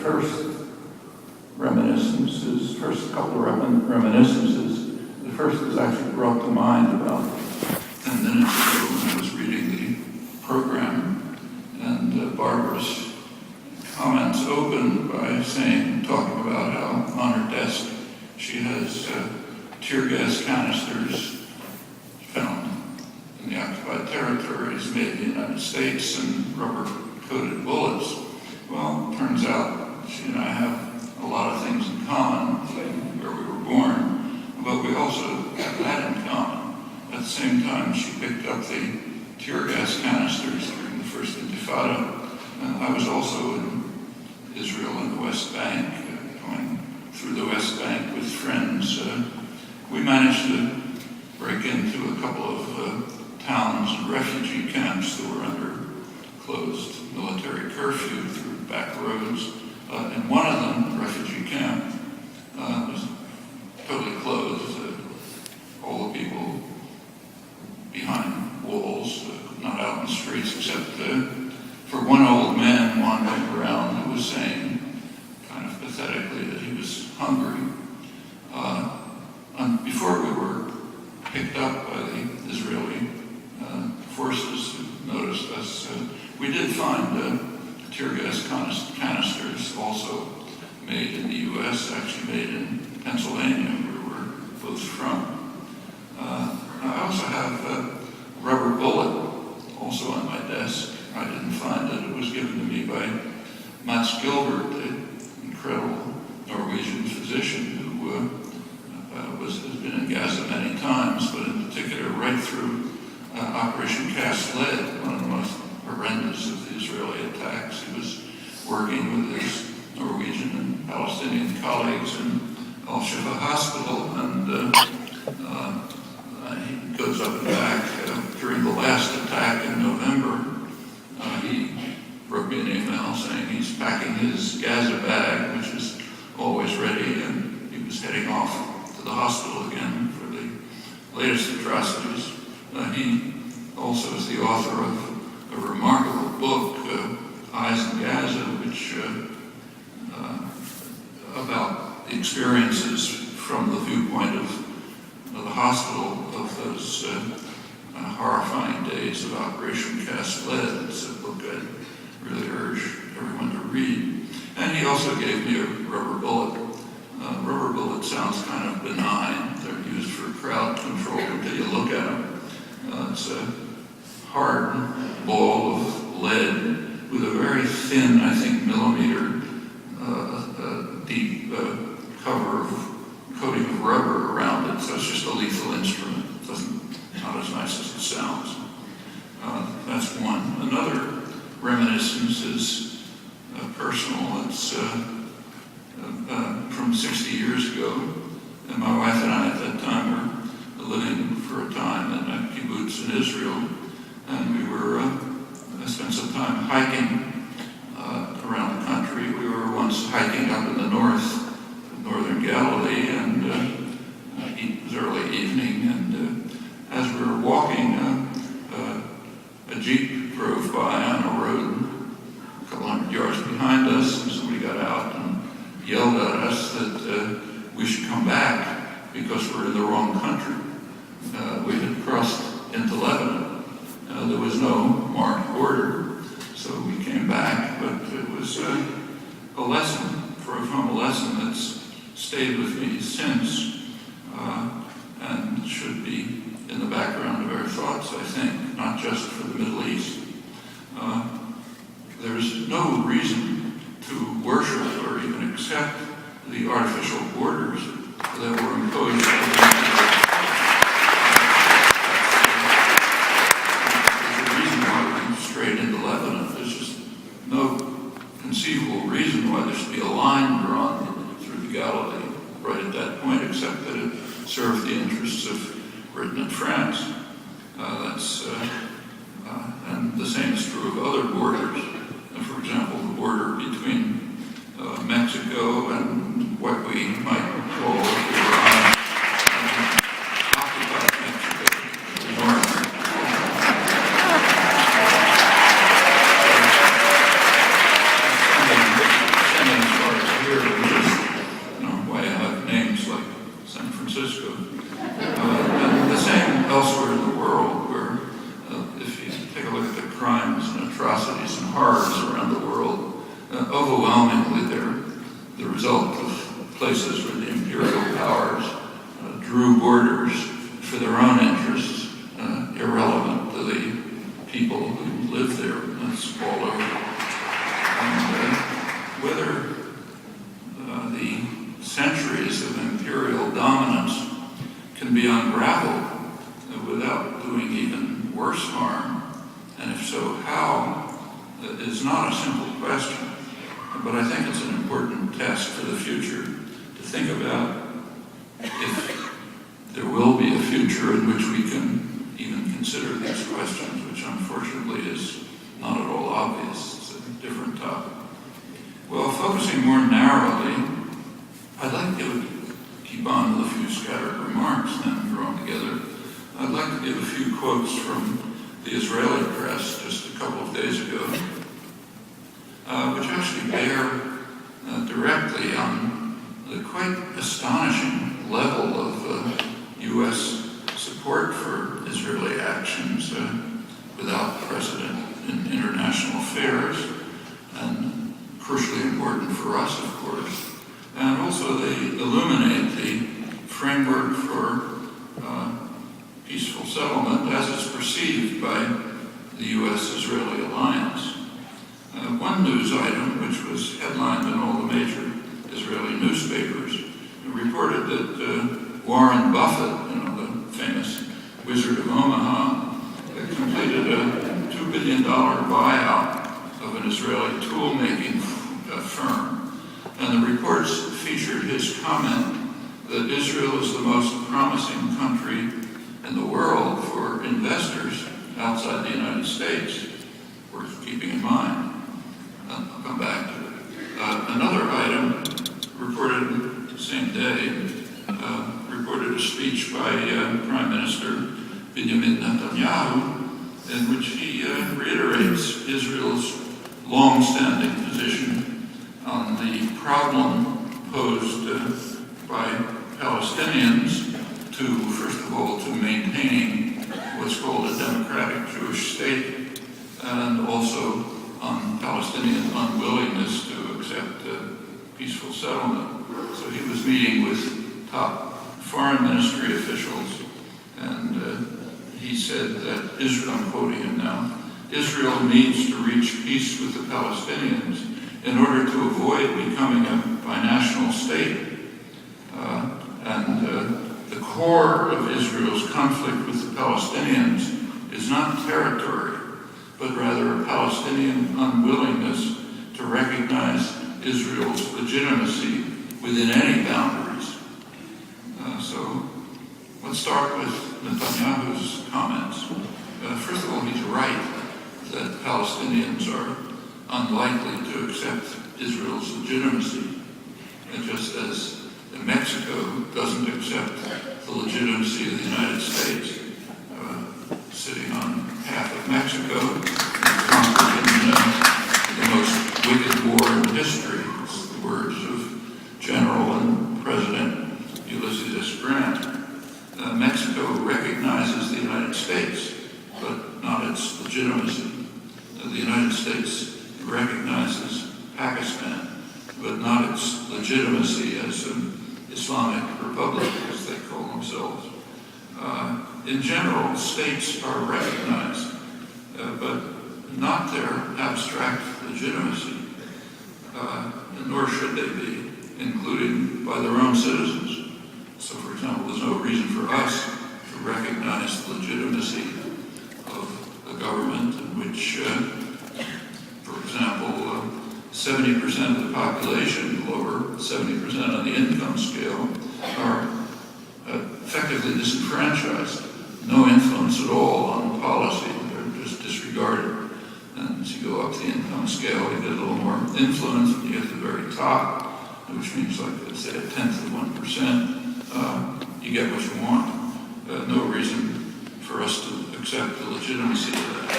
first reminiscences, first couple of reminiscences. The first was actually brought to mind about 10 minutes ago when I was reading the program, and Barbara's comments opened by talking about how on her desk she has tear gas canisters found in the occupied territories made in the United States and rubber-coated bullets. Well, it turns out she and I have a lot of things in common, where we were born, but we also have that in common. At the same time, she picked up the tear gas canisters during the first Intifada. I was also in Israel and the West Bank, going through the West Bank with friends. We managed to break into a couple of towns and refugee camps that were under closed military curfew through back roads. And one of them, the refugee camp, was totally closed. All the people behind walls, not out in the streets, except for one old man wandering around who was saying, kind of pathetically, that he was hungry. And before we were picked up by the Israeli forces who noticed us, we did find tear gas canisters also made in the U.S., actually made in Pennsylvania, where we're both from. I also have a rubber bullet also on my desk. I didn't find it. It was given to me by Mats Gilbert, an incredible Norwegian physician who has been in Gaza many times, but in particular right through Operation Cast Lead, one of the most horrendous of the Israeli attacks. He was working with his Norwegian and Palestinian colleagues in Al-Shifa Hospital, and he goes up and back. During the last attack in November, he wrote me an email saying he's packing his Gaza bag, which is always ready, and he was heading off to the hospital again for the latest atrocities. He also is the author of a remarkable book, Eyes in Gaza, which about the experiences from the viewpoint of the hospital of those horrifying days of Operation Cast Lead. It's a book I'd really urge everyone to read. And he also gave me a rubber bullet. Rubber bullets sounds kind of benign. They're used for crowd control until you look at them. It's a hard ball of lead with a very thin, I think, millimeter deep coating of rubber around it. So it's just a lethal instrument. Not as nice as it sounds. That's one. Another reminiscence is personal. It's from 60 years ago, and my wife and I at that time were living for a time in a kibbutz in Israel, and we were spent some time hiking around the country. We were once hiking up in the northern Galilee, and it was early evening, and as we were walking, a Jeep drove by on a road a couple hundred yards behind us, and somebody got out and yelled at us that we should come back because we're in the wrong country. We had crossed into Lebanon. There was no marked border, so we came back, but it was a lesson, from a lesson that's stayed with me since, and should be in the background of our thoughts, I think, not just for the Middle East. There's no reason to worship or even accept the artificial borders that were imposed. There's a reason why we strayed into Lebanon. There's just no conceivable reason why there should be a line drawn through the Galilee right at that point, except that it served the interests of Britain and France. And the same is true of other borders. For example, the border between Mexico and what we might call Iran, occupied Mexico, the north. Sending horrors around the world. Overwhelmingly, they're the result of places where the imperial powers drew borders for their own interests, irrelevant to the people who live there. That's all over. And whether the centuries of imperial dominance can be unraveled without doing even worse harm, and if so, how, is not a simple question. But I think it's an important test for the future to think about if there will be a future in which we can even consider these questions, which unfortunately is not at all obvious. It's a different topic. Well, focusing more narrowly, I'd like to keep on with a few scattered remarks then thrown together. I'd like to give a few quotes from the Israeli press just a couple of days ago, which actually bear directly on the quite astonishing level of U.S. support for Israeli actions without precedent in international affairs, and crucially important for us, of course. And also they illuminate the framework for peaceful settlement as it's perceived by the U.S.-Israeli alliance. One news item, which was headlined in all the major Israeli newspapers, reported that Warren Buffett, the famous Wizard of Omaha, completed a $2 billion buyout of an Israeli tool-making firm. And the reports featured his comment that Israel is the most promising country in the world for investors outside the United States, worth keeping in mind. I'll come back to it. Another item reported the same day, reported a speech by Prime Minister Benjamin Netanyahu, in which he reiterates Israel's long-standing position on the problem posed by Palestinians to, first of all, to maintaining what's called a democratic Jewish state, and also on Palestinian unwillingness to accept peaceful settlement. So he was meeting with top foreign ministry officials, and he said that Israel, I'm quoting him now, Israel needs to reach peace with the Palestinians in order to avoid becoming a binational state. The core of Israel's conflict with the Palestinians is not territory, but rather a Palestinian unwillingness to recognize Israel's legitimacy within any boundaries. So let's start with Netanyahu's comments. First of all, he's right that Palestinians are unlikely to accept Israel's legitimacy, and just as Mexico doesn't accept the legitimacy of the United States, sitting on half of Mexico, conquered in the most wicked war in history. It's the words of General and President Ulysses S. Grant. Mexico recognizes the United States, but not its legitimacy. The United States recognizes Pakistan, but not its legitimacy as an Islamic republic, as they call themselves. In general, states are recognized, but not their abstract legitimacy, nor should they be, including by their own citizens. So, for example, there's no reason for us to recognize the legitimacy of a government in which, for example, 70% of the population, lower 70% on the income scale, are effectively disenfranchised. No influence at all on policy. They're just disregarded. And as you go up the income scale, you get a little more influence. When you get to the very top, which means, like, let's say, 1/10 of 1%, you get what you want. No reason for us to accept the legitimacy of that.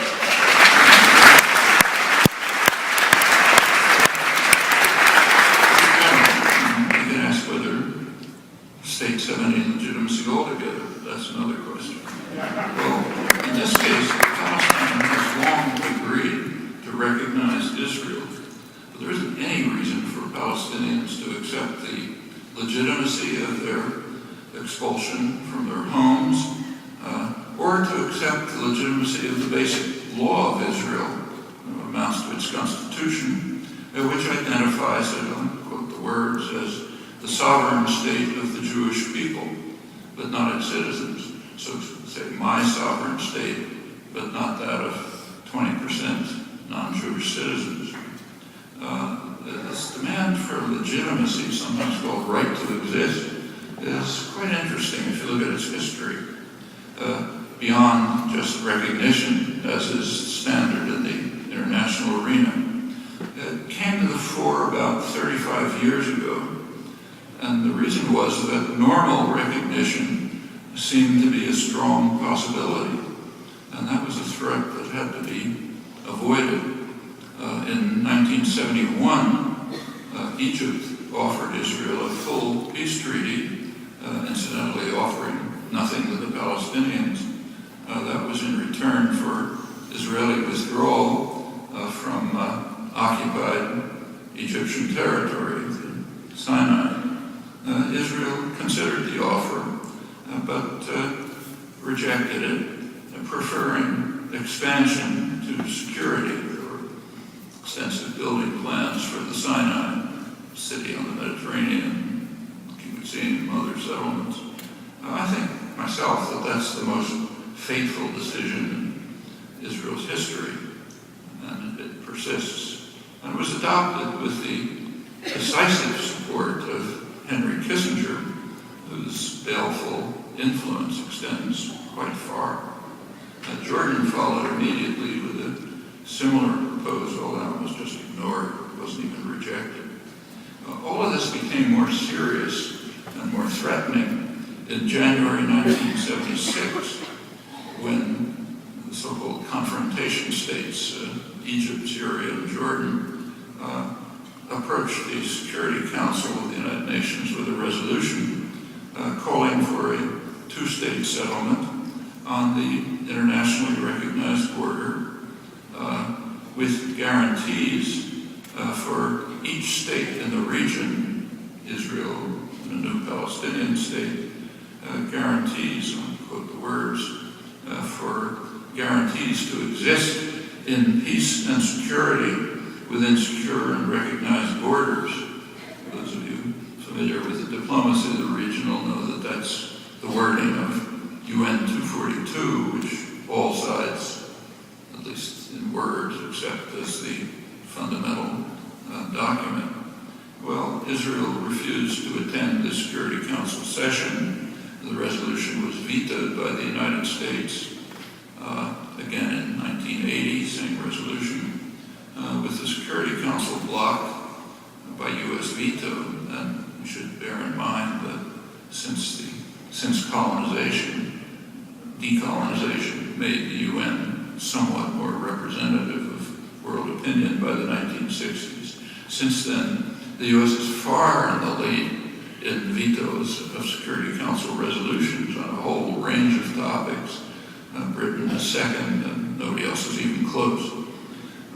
States have any legitimacy altogether? That's another question. Well, in this case, Palestine has long agreed to recognize But there isn't any reason for Palestinians to accept the legitimacy of their expulsion from their homes, or to accept the legitimacy of the basic law of Israel, amounts to its constitution, which identifies it, I'll quote the words, as the sovereign state of the Jewish people, but not its citizens. So say my sovereign state, but not that of 20% non-Jewish citizens. This demand for legitimacy, sometimes called right to exist, is quite interesting if you look at its history. Beyond just recognition, as is standard in the international arena. It came to the fore about 35 years ago, and the reason was that normal recognition seemed to be a strong possibility, and that was a threat that had to be avoided. In 1971, Egypt offered Israel a full peace treaty, incidentally offering nothing to the Palestinians. That was in return for Israeli withdrawal from occupied Egyptian territory, Sinai. Israel considered the offer, but rejected it, preferring expansion to security. There were extensive building plans for the Sinai, city on the Mediterranean, kibbutzim, other settlements. I think myself that that's the most fateful decision in Israel's history, and it persists. And it was adopted with the decisive support of Henry Kissinger, whose baleful influence extends quite far. Jordan followed immediately with a similar proposal that was just ignored, wasn't even rejected. All of this became more serious and more threatening in January 1976, when the so-called confrontation states, Egypt, Syria, and Jordan, approached the Security Council of the United Nations with a resolution calling for a two-state settlement on the internationally recognized border with guarantees for each state in the region, Israel and a new Palestinian state, guarantees, I'll quote the words, for guarantees to exist in peace and security within secure and recognized borders. Those of you familiar with the diplomacy of the region will know that that's the wording of UN 242, which all sides, at least in words, accept as the fundamental document. Well, Israel refused to attend the Security Council session. The resolution was vetoed by the United States, again in 1980, same resolution, with the Security Council blocked by U.S. veto. And we should bear in mind that since colonization, decolonization made the UN somewhat more representative of world opinion by the 1960s. Since then, the U.S. is far in the lead in vetoes of Security Council resolutions on a whole range of topics. Britain is second, and nobody else is even close.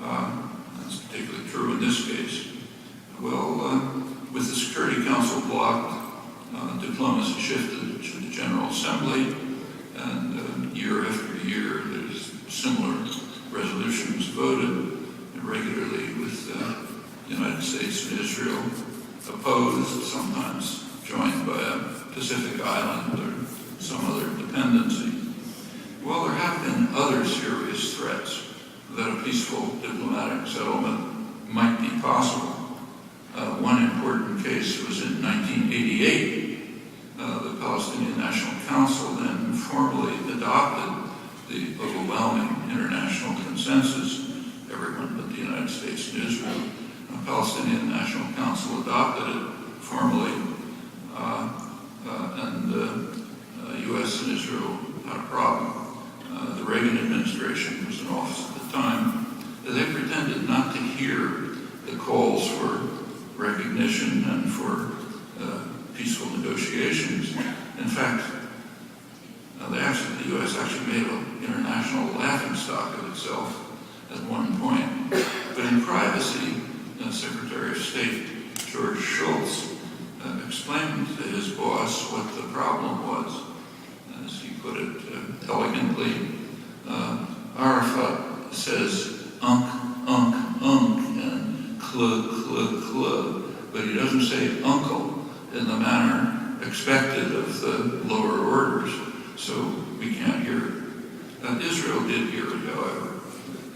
That's particularly true in this case. Well, with the Security Council blocked, diplomacy shifted to the General Assembly, and year after year there's similar resolutions voted regularly with the United States and Israel opposed, sometimes joined by a Pacific island or some other dependency. Well, there have been other serious threats that a peaceful diplomatic settlement might be possible. One important case was in 1988. The Palestinian National Council then formally adopted the overwhelming international consensus, everyone but the United States and Israel. The Palestinian National Council adopted it formally, and the U.S. and Israel had a problem. The Reagan administration was in office at the time. They pretended not to hear the calls for recognition and for peaceful negotiations. In fact, the U.S. actually made an international laughingstock of itself at one point. But in privacy, Secretary State, George Shultz, explained to his boss what the problem was. As he put it elegantly, Arafat says unk, and cl, but he doesn't say uncle in the manner expected of the lower orders, so we can't hear it. Israel did hear it, however,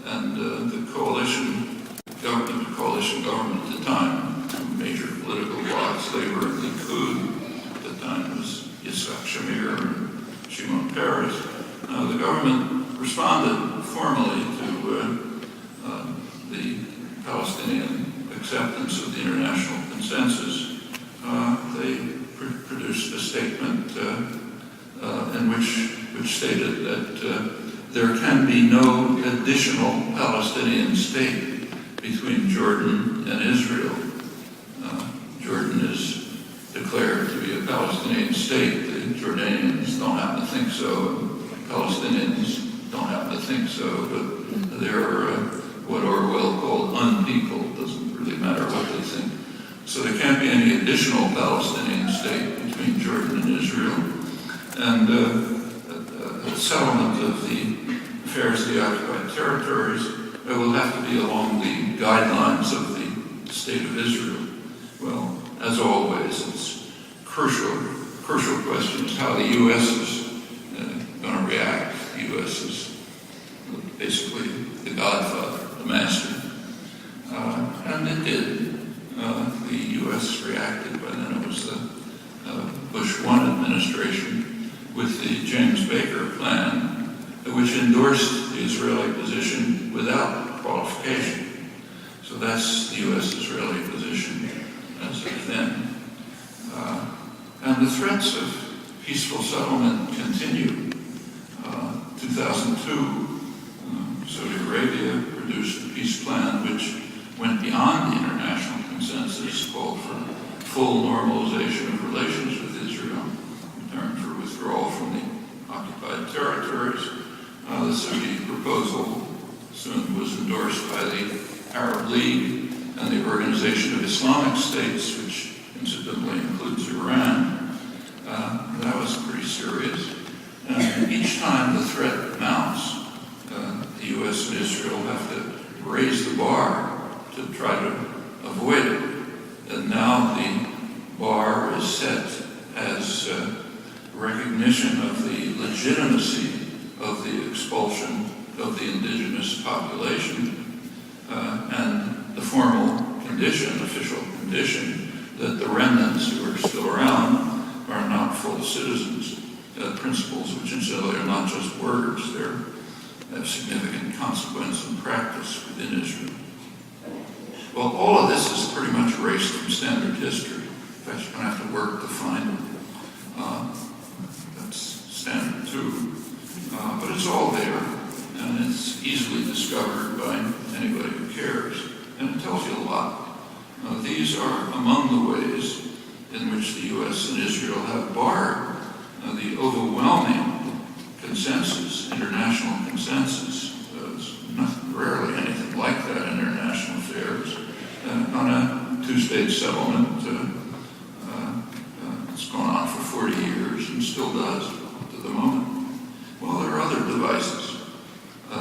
and the coalition government at the time, two major political blocs, Labor and Likud, at the time was Yitzhak Shamir and Shimon Peres. The government responded formally to the Palestinian acceptance of the international consensus. They produced a statement which stated that there can be no additional Palestinian state between Jordan and Israel. Jordan is declared to be a Palestinian state. The Jordanians don't happen to think so, and Palestinians don't happen to think so, but they're what Orwell called unpeopled. Doesn't really matter what they think. So there can't be any additional Palestinian state between Jordan and Israel. And the settlement of the affairs of the occupied territories will have to be along the guidelines of the State of Israel. Well, as always, it's crucial question is how the U.S. is going to react. The U.S. is basically the godfather, the master. And it did. The U.S. reacted, but then it was the Bush 1 administration with the James Baker plan, which endorsed the Israeli position without qualification. So that's the U.S.-Israeli position as of then. And the threats of peaceful settlement continue. 2002, Saudi Arabia produced a peace plan which went beyond the international consensus, called for full normalization of relations with Israel, in return for withdrawal from the occupied territories. The Saudi proposal soon was endorsed by the Arab League and the Organization of Islamic States, which incidentally includes Iran. That was pretty serious. And each time the threat mounts, the U.S. and Israel have to raise the bar to try to avoid it. And now the bar is set as recognition of the legitimacy of the expulsion of the indigenous population and the formal condition, official condition, that the remnants who are still around are not full citizens. Principles which incidentally are not just words, they have significant consequence in practice within Israel. Well, all of this is pretty much erased from standard history. In fact, you're going to have to work to find it. That's standard 2. But it's all there, and it's easily discovered by anybody who cares. And it tells you a lot. These are among the ways in which the U.S. and Israel have barred the overwhelming consensus, international consensus. There's rarely anything like that in international affairs. On a two-state settlement, it's gone on for 40 years and still does to the moment. Well, there are other devices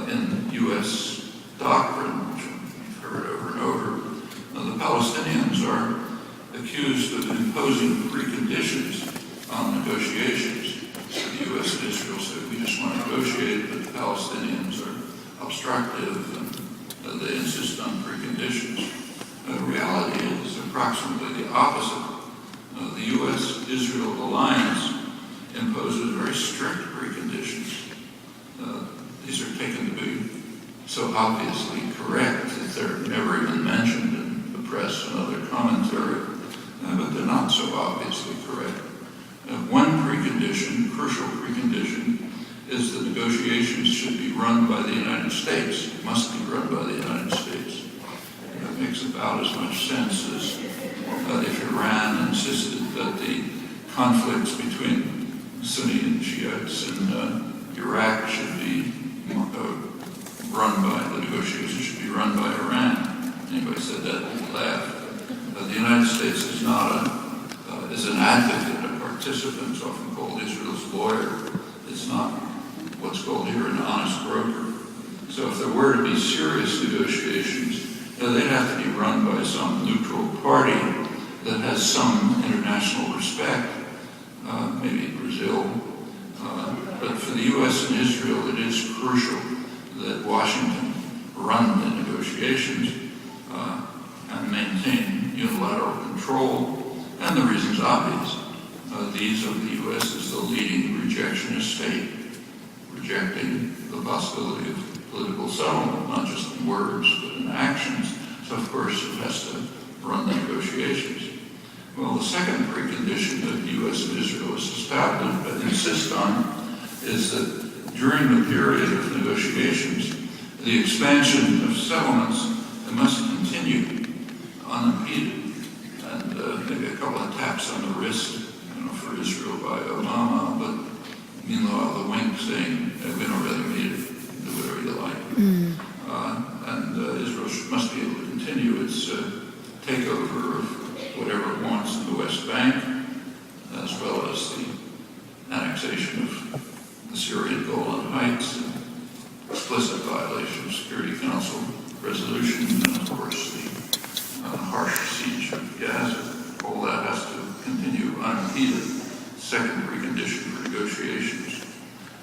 in U.S. doctrine, which we've heard over and over. The Palestinians are accused of imposing preconditions on negotiations. The U.S. and Israel said, we just want to negotiate, but the Palestinians are obstructive and they insist on preconditions. The reality is approximately the opposite. The U.S.-Israel alliance imposes very strict preconditions. These are taken to be so obviously correct that they're never even mentioned in the press and other commentary, but they're not so obviously correct. One precondition, crucial precondition, is that negotiations should be run by the United States, must be run by the United States. That makes about as much sense as if Iran insisted that the conflicts between Sunni and Shiites in Iraq should be run by, the negotiations should be run by Iran. Anybody said that, laughed. The United States is not is an advocate, a participant, often called Israel's lawyer. It's not what's called here an honest broker. So if there were to be serious negotiations, they'd have to be run by some neutral party that has some international respect, maybe Brazil. But for the U.S. and Israel, it is crucial that Washington run the negotiations and maintain unilateral control. And the reason's obvious. These of the U.S. as the leading rejectionist state, rejecting the possibility of political settlement, not just in words, but in actions. So, of course, it has to run the negotiations. Well, the second precondition that the U.S. and Israel insist on is that during the period of negotiations, the expansion of settlements must continue unimpeded. And maybe a couple of taps on the wrist, for Israel by Obama, but meanwhile the wink saying, we don't really need it, do whatever you like. And Israel must be able to continue its takeover of whatever it wants in the West Bank, as well as the annexation of the Syrian Golan Heights, explicit violation of Security Council resolution, and of course the harsh siege of Gaza. All that has to continue unimpeded. Second precondition for negotiations.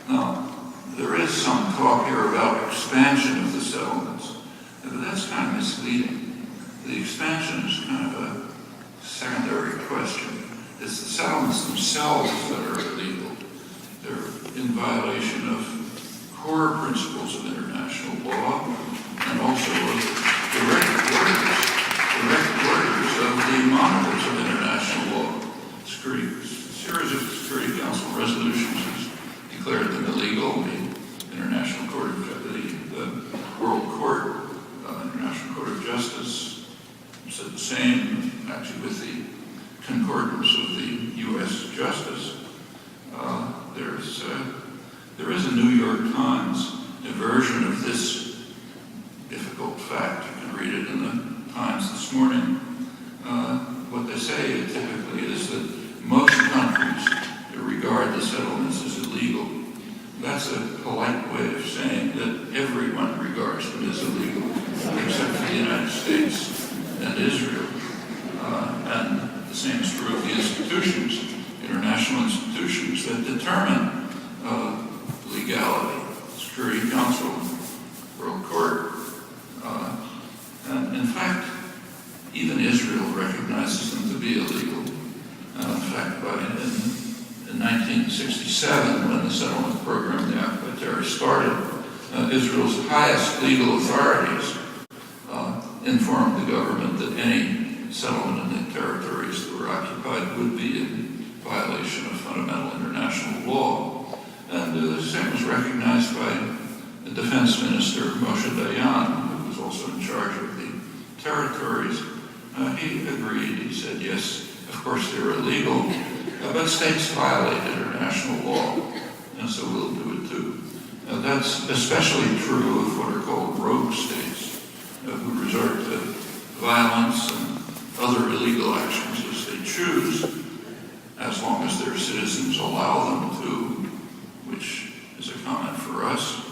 Now, there is some talk here about expansion of the settlements, but that's kind of misleading. The expansion is kind of a secondary question. It's the settlements themselves that are illegal. They're in violation of core principles of international law and also of direct orders of the monitors of international law. Series of Security Council resolutions has declared them illegal. The International Court of the World Court, International Court of Justice said the same, actually with the concordance of the U.S. Justice. There is a New York Times version of this difficult fact. You can read it in the Times this morning. What they say typically is that most countries regard the settlements as illegal. That's a polite way of saying that everyone regards them as illegal, except for the United States and Israel. And the same is true of the institutions, international institutions that determine legality, Security Council, World Court. And in fact, even Israel recognizes them to be illegal. In fact, in 1967, when the settlement program, the occupied territory, started, Israel's highest legal authorities informed the government that any settlement in the territories that were occupied would be in violation of fundamental international law. And the same was recognized by the defense minister, Moshe Dayan, who was also in charge of the territories. He agreed. He said, yes, of course they're illegal, but states violate international law, and so we'll do it too. That's especially true of what are called rogue states, who resort to violence and other illegal actions as they choose, as long as their citizens allow them to, which is a comment for us.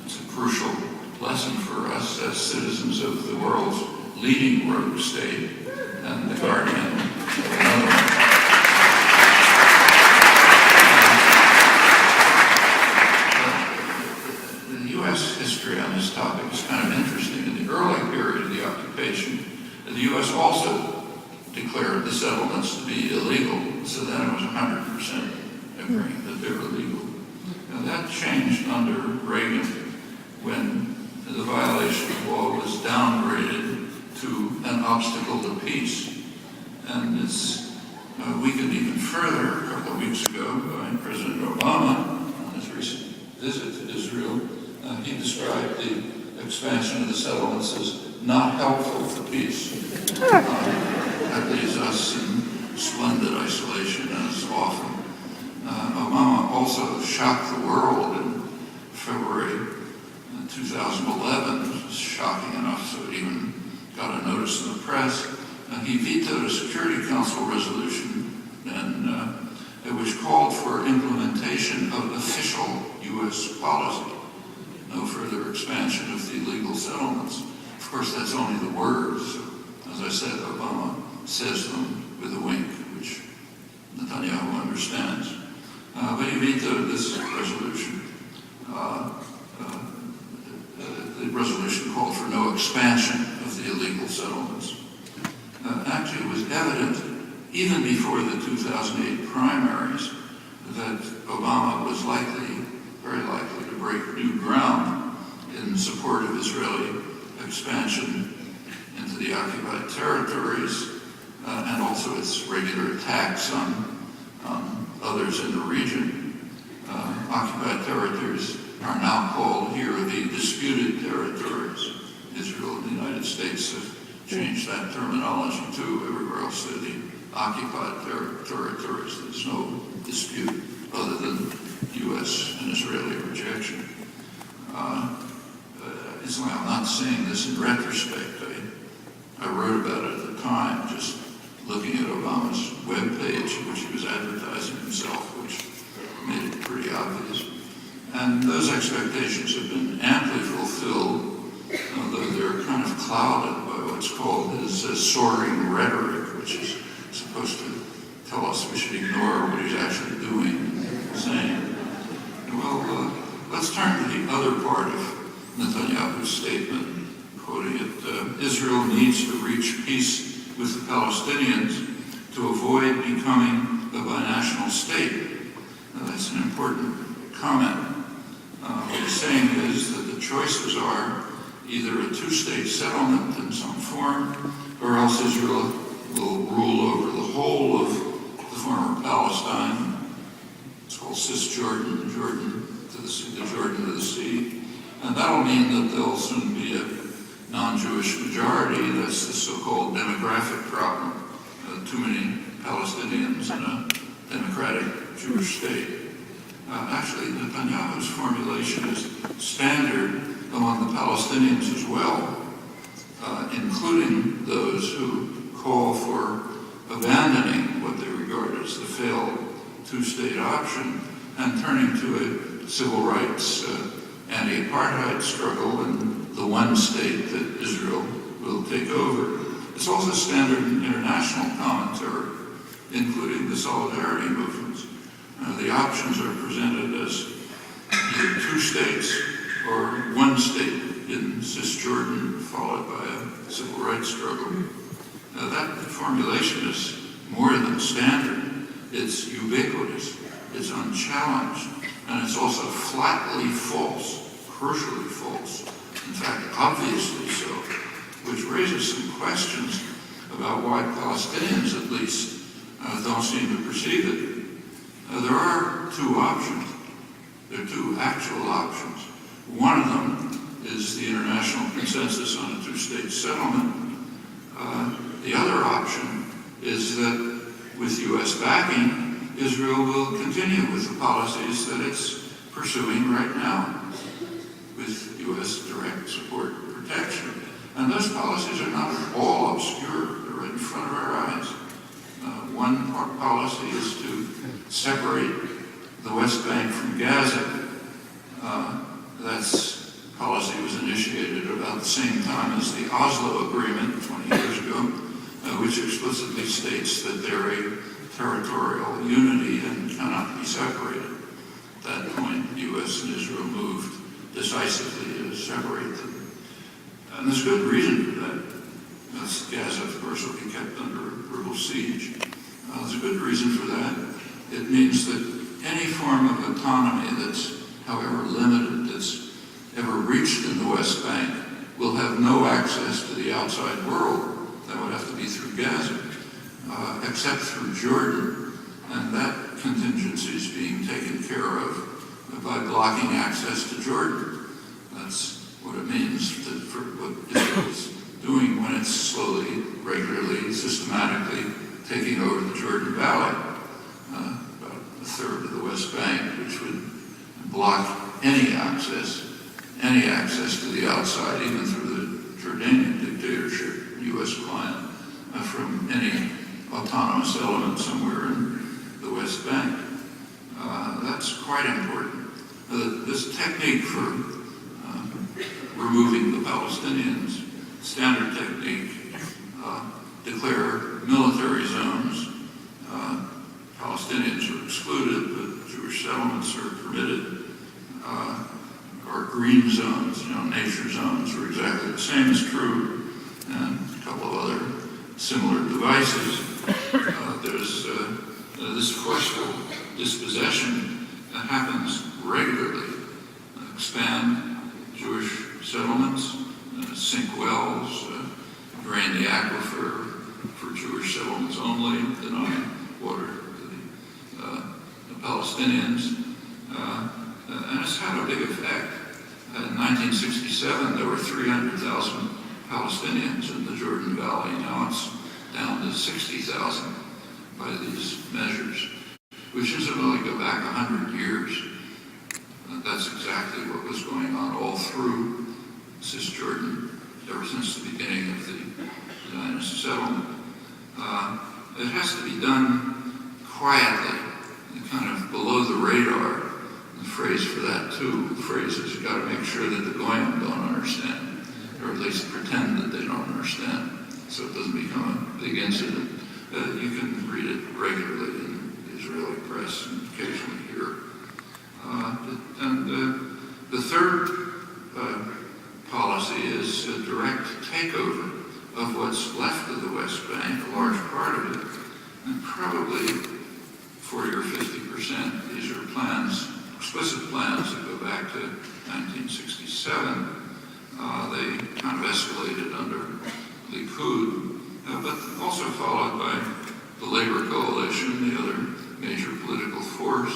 It's a crucial lesson for us as citizens of the world's leading rogue state and the guardian of another one. The U.S. history on this topic is kind of interesting. In the early period of the occupation, the U.S. also declared the settlements to be illegal, so then it was 100% agreeing that they were illegal. Now that changed under Reagan when the violation of law was downgraded to an obstacle to peace. And it's weakened even further a couple of weeks ago by President Obama on his recent visit to Israel. He described the expansion of the settlements as not helpful for peace. That leaves us in splendid isolation as often. Obama also shocked the world in February 2011. It was shocking enough so it even got a notice in the press He vetoed a Security Council resolution which called for implementation of official U.S. policy, no further expansion of the illegal settlements. Of course, that's only the words. As I said, Obama says them with a wink, which Netanyahu understands. But he vetoed this resolution. The resolution called for no expansion of the illegal settlements. Actually, it was evident, even before the 2008 primaries, that Obama was very likely to break new ground in support of Israeli expansion into the occupied territories and also its regular attacks on others in the region. Occupied territories are now called here the disputed territories. Israel and the United States have changed that terminology too. Everywhere else they're the occupied territories. There's no dispute other than U.S. and Israeli rejection. I'm not saying this in retrospect. I wrote about it at the time, just looking at Obama's webpage, which he was advertising himself, which made it pretty obvious. And those expectations have been amply fulfilled, although they're kind of clouded by what's called his soaring rhetoric, which is supposed to tell us we should ignore what he's actually doing and saying. Well, let's turn to the other part of Netanyahu's statement, quoting it, Israel needs to reach peace with the Palestinians to avoid becoming a binational state. Now, that's an important comment. What he's saying is that the choices are either a two-state settlement in some form, or else Israel will rule over the whole of the former Palestine. It's called Cisjordan, Jordan to the sea, the Jordan to the sea. And that'll mean that there'll soon be a non-Jewish majority. That's the so-called demographic problem. Too many Palestinians in a democratic Jewish state. Actually, Netanyahu's formulation is standard among the Palestinians as well, including those who call for abandoning what they regard as the failed two-state option and turning to a civil rights anti-apartheid struggle and the one state that Israel will take over. It's also standard in international commentary, including the solidarity movements. The options are presented as either two states or one state in Cisjordan, followed by a civil rights struggle. That formulation is more than standard. It's ubiquitous, it's unchallenged, and it's also flatly false, crucially false, in fact, obviously so, which raises some questions about why Palestinians, at least, don't seem to perceive it. There are two options. There are two actual options. One of them is the international consensus on a two-state settlement. The other option is that with U.S. backing, Israel will continue with the policies that it's pursuing right now, with U.S. direct support and protection. And those policies are not at all obscure. They're right in front of our eyes. One policy is to separate the West Bank from Gaza. That policy was initiated about the same time as the Oslo Agreement 20 years ago, which explicitly states that they're a territorial unity and cannot be separated. At that point, the U.S. and Israel moved decisively to separate them. And there's good reason for that. Gaza, of course, will be kept under a brutal siege. There's a good reason for that. It means that any form of autonomy that's, however limited, that's ever reached in the West Bank will have no access to the outside world. That would have to be through Gaza, except through Jordan. And that contingency is being taken care of by blocking access to Jordan. That's what it means for what Israel is doing when it's slowly, regularly, systematically taking over the Jordan Valley, about a third of the West Bank, which would block any access to the outside, even through the Jordanian dictatorship, U.S. client, from any autonomous element somewhere in the West Bank. That's quite important. This technique for removing the Palestinians, standard technique, declare military zones. Palestinians are excluded, but Jewish settlements are permitted, or green zones, nature zones, where exactly the same is true, and a couple of other similar devices. There's this forceful dispossession that happens regularly. Expand Jewish settlements, sink wells, drain the aquifer for Jewish settlements only, deny water to the Palestinians. And it's had a big effect. In 1967, there were 300,000 Palestinians in the Jordan Valley. Now it's down to 60,000 by these measures, which incidentally go back 100 years. That's exactly what was going on all through Cisjordan, ever since the beginning of the Zionist settlement. It has to be done quietly, kind of below the radar. The phrase for that, too, the phrase is you've got to make sure that the Goyim don't understand, or at least pretend that they don't understand, so it doesn't become a big incident. You can read it regularly in the Israeli press and occasionally here. The third policy is a direct takeover of what's left of the West Bank, a large part of it, and probably 40 or 50%. These are plans, explicit plans that go back to 1967. They kind of escalated under Likud, but also followed by the Labor Coalition, the other major political force,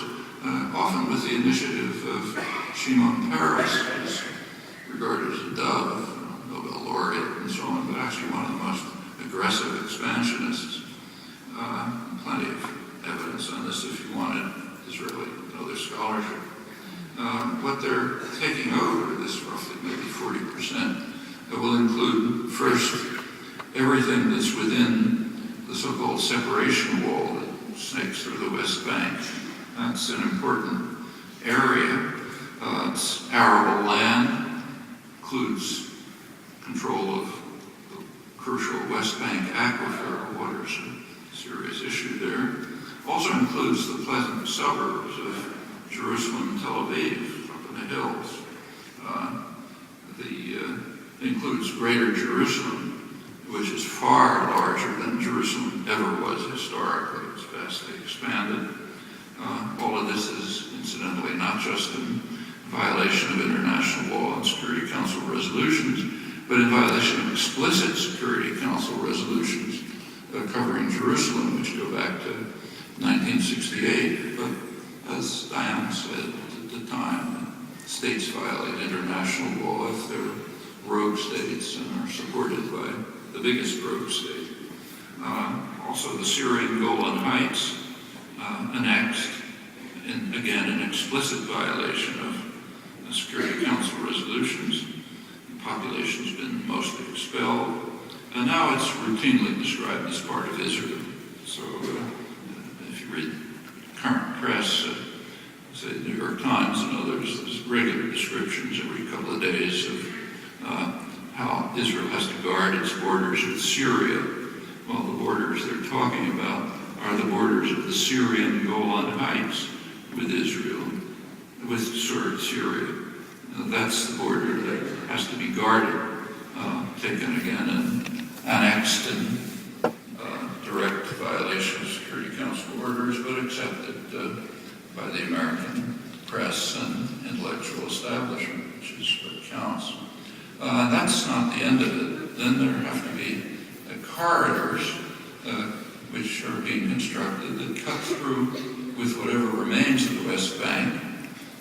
often with the initiative of Shimon Peres, who's regarded as a dove, Nobel laureate and so on, but actually one of the most aggressive expansionists. Plenty of evidence on this if you wanted Israeli and other scholarship. What they're taking over, this roughly maybe 40%, will include first everything that's within the so-called separation wall that snakes through the West Bank. That's an important area. It's arable land, includes control of the crucial West Bank aquifer. Water's a serious issue there. Also includes the pleasant suburbs of Jerusalem and Tel Aviv, up in the hills. Includes Greater Jerusalem, which is far larger than Jerusalem ever was historically. It's vastly expanded. All of this is, incidentally, not just in violation of international law and Security Council resolutions, but in violation of explicit Security Council resolutions covering Jerusalem, which go back to 1968. But as Diane said at the time, states violate international law if they're rogue states and are supported by the biggest rogue state. Also, the Syrian Golan Heights annexed, again, in explicit violation of the Security Council resolutions. The population's been mostly expelled, and now it's routinely described as part of Israel. So, if you read current press, say the New York Times and others, there's regular descriptions every couple of days of how Israel has to guard its borders with Syria. Well, the borders they're talking about are the borders of the Syrian Golan Heights with Israel, with Syria. That's the border that has to be guarded, taken again and annexed in direct violation of Security Council orders, but accepted by the American press and intellectual establishment, which is what counts. That's not the end of it. Then there have to be corridors which are being constructed that cut through with whatever remains of the West Bank.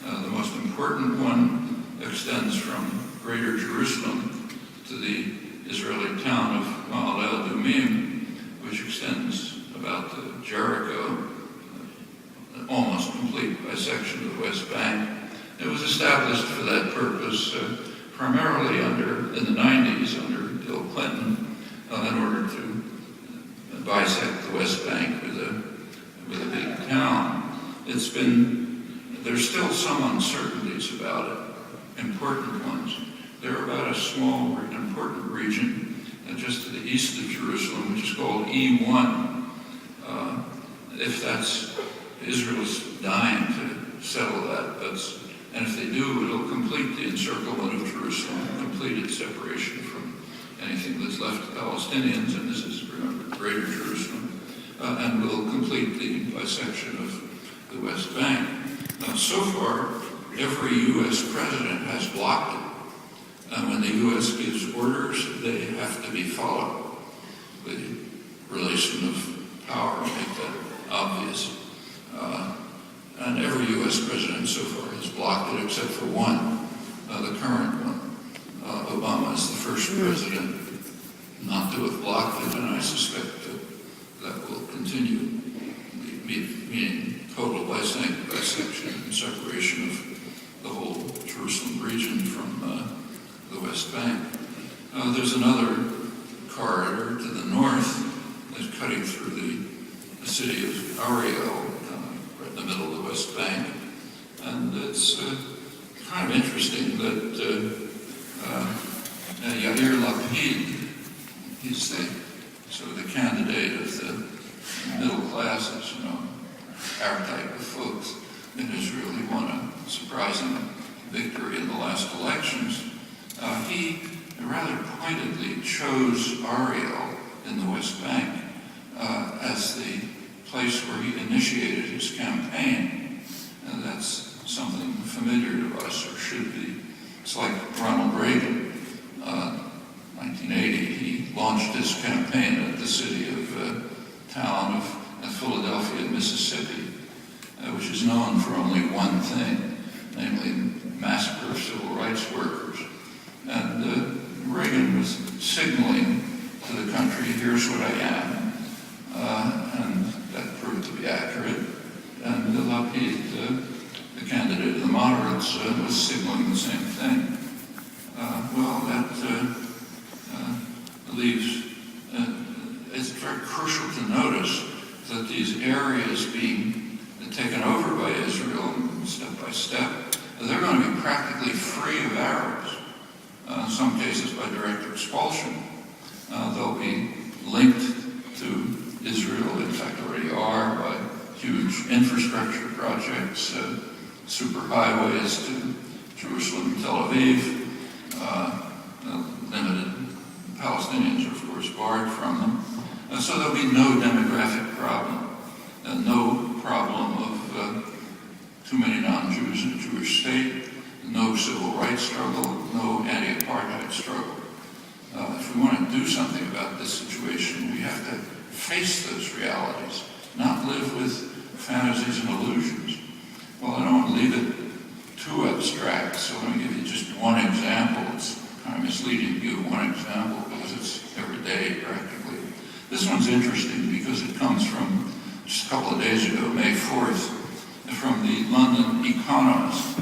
The most important one extends from Greater Jerusalem to the Israeli town of Ma'ale Adumim, which extends about to Jericho, almost complete bisection of the West Bank. It was established for that purpose primarily in the 90s under Bill Clinton in order to bisect the West Bank with a big town. There's still some uncertainties about it, important ones. They're about a small, important region just to the east of Jerusalem, which is called E1. Israel's dying to settle that, and if they do, it'll complete the encirclement of Jerusalem, complete its separation from anything that's left to Palestinians, and this is, remember, Greater Jerusalem, and will complete the bisection of the West Bank. So far, every U.S. president has blocked it. And when the U.S. gives orders, they have to be followed. The relation of power make that obvious. And every U.S. president so far has blocked it except for one, the current one. Obama is the first president not to have blocked it, and I suspect that will continue, meaning total bisection and separation of the whole Jerusalem region from the West Bank. There's another corridor to the north that's cutting through the city of Ariel, right in the middle of the West Bank. And it's kind of interesting that Yair Lapid, he's the candidate of the middle classes, our type of folks in Israel. He won a surprising victory in the last elections. He rather pointedly chose Ariel in the West Bank as the place where he initiated his campaign. And that's something familiar to us, or should be. It's like Ronald Reagan. 1980, he launched his campaign at the town of Philadelphia, Mississippi, which is known for only one thing, namely massacre of civil rights workers. And Reagan was signaling to the country, here's what I am. And that proved to be accurate. And Lapid, the candidate of the moderates, was signaling the same thing. That leaves, it's very crucial to notice that these areas being taken over by Israel step by step, they're going to be practically free of Arabs, in some cases by direct expulsion. They'll be linked to Israel, in fact already are, by huge infrastructure projects, superhighways to Jerusalem and Tel Aviv. Limited Palestinians are, of course, barred from them. So there'll be no demographic problem, no problem of too many non-Jews in a Jewish state, no civil rights struggle, no anti-apartheid struggle. If we want to do something about this situation, we have to face those realities, not live with fantasies and illusions. Well, I don't want to leave it too abstract, so let me give you just one example. It's kind of misleading to give one example because it's every day practically. This one's interesting because it comes from just a couple of days ago, May 4th, from the London Economist.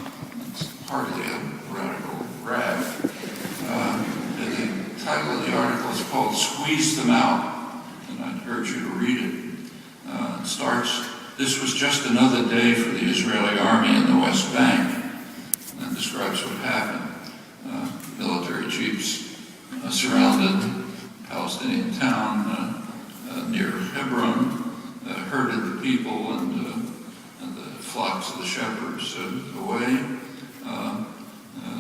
It's hardly a radical rag. The title of the article is called Squeeze Them Out, and I'd urge you to read it. It starts, this was just another day for the Israeli army in the West Bank, and describes what happened. Military jeeps surrounded Palestinian town near Hebron, herded the people and the flocks of the shepherds away.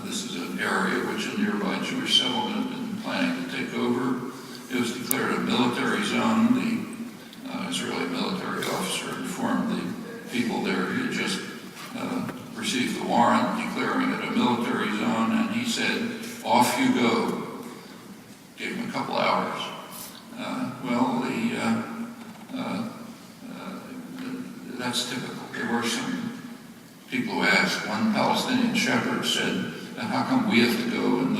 This is an area which a nearby Jewish settlement had been planning to take over. It was declared a military zone. The Israeli military officer informed the people there he had just received the warrant declaring it a military zone, and he said, off you go. Gave him a couple hours. That's typical. There were some people who asked. One Palestinian shepherd said, how come we have to go and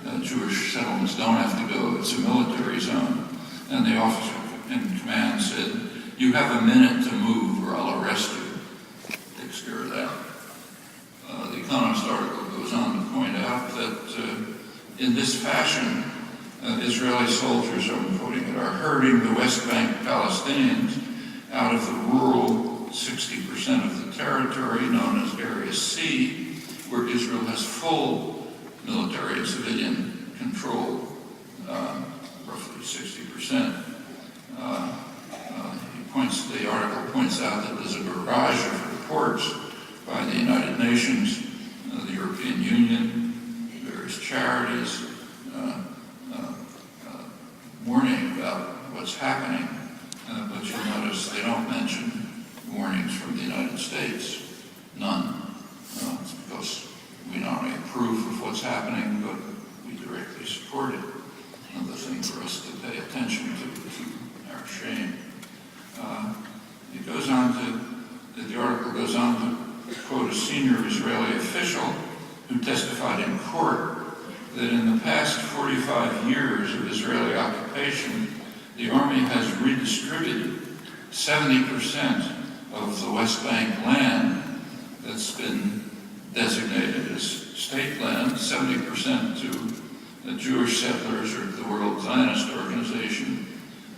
the Jewish settlements don't have to go? It's a military zone. And the officer in command said, you have a minute to move or I'll arrest you. Takes care of that. The Economist article goes on to point out that in this fashion, Israeli soldiers, I'm quoting it, are herding the West Bank Palestinians out of the rural 60% of the territory known as Area C, where Israel has full military and civilian control, roughly 60%. The article points out that there's a barrage of reports by the United Nations, the European Union, various charities, warning about what's happening, but you'll notice they don't mention warnings from the United States. None. It's because we not only approve of what's happening, but we directly support it. Another thing for us to pay attention to our shame. It goes on to, the article goes on to quote a senior Israeli official who testified in court that in the past 45 years of Israeli occupation, the army has redistributed 70% of the West Bank land that's been designated as state land, 70% to the Jewish settlers or the World Zionist Organization,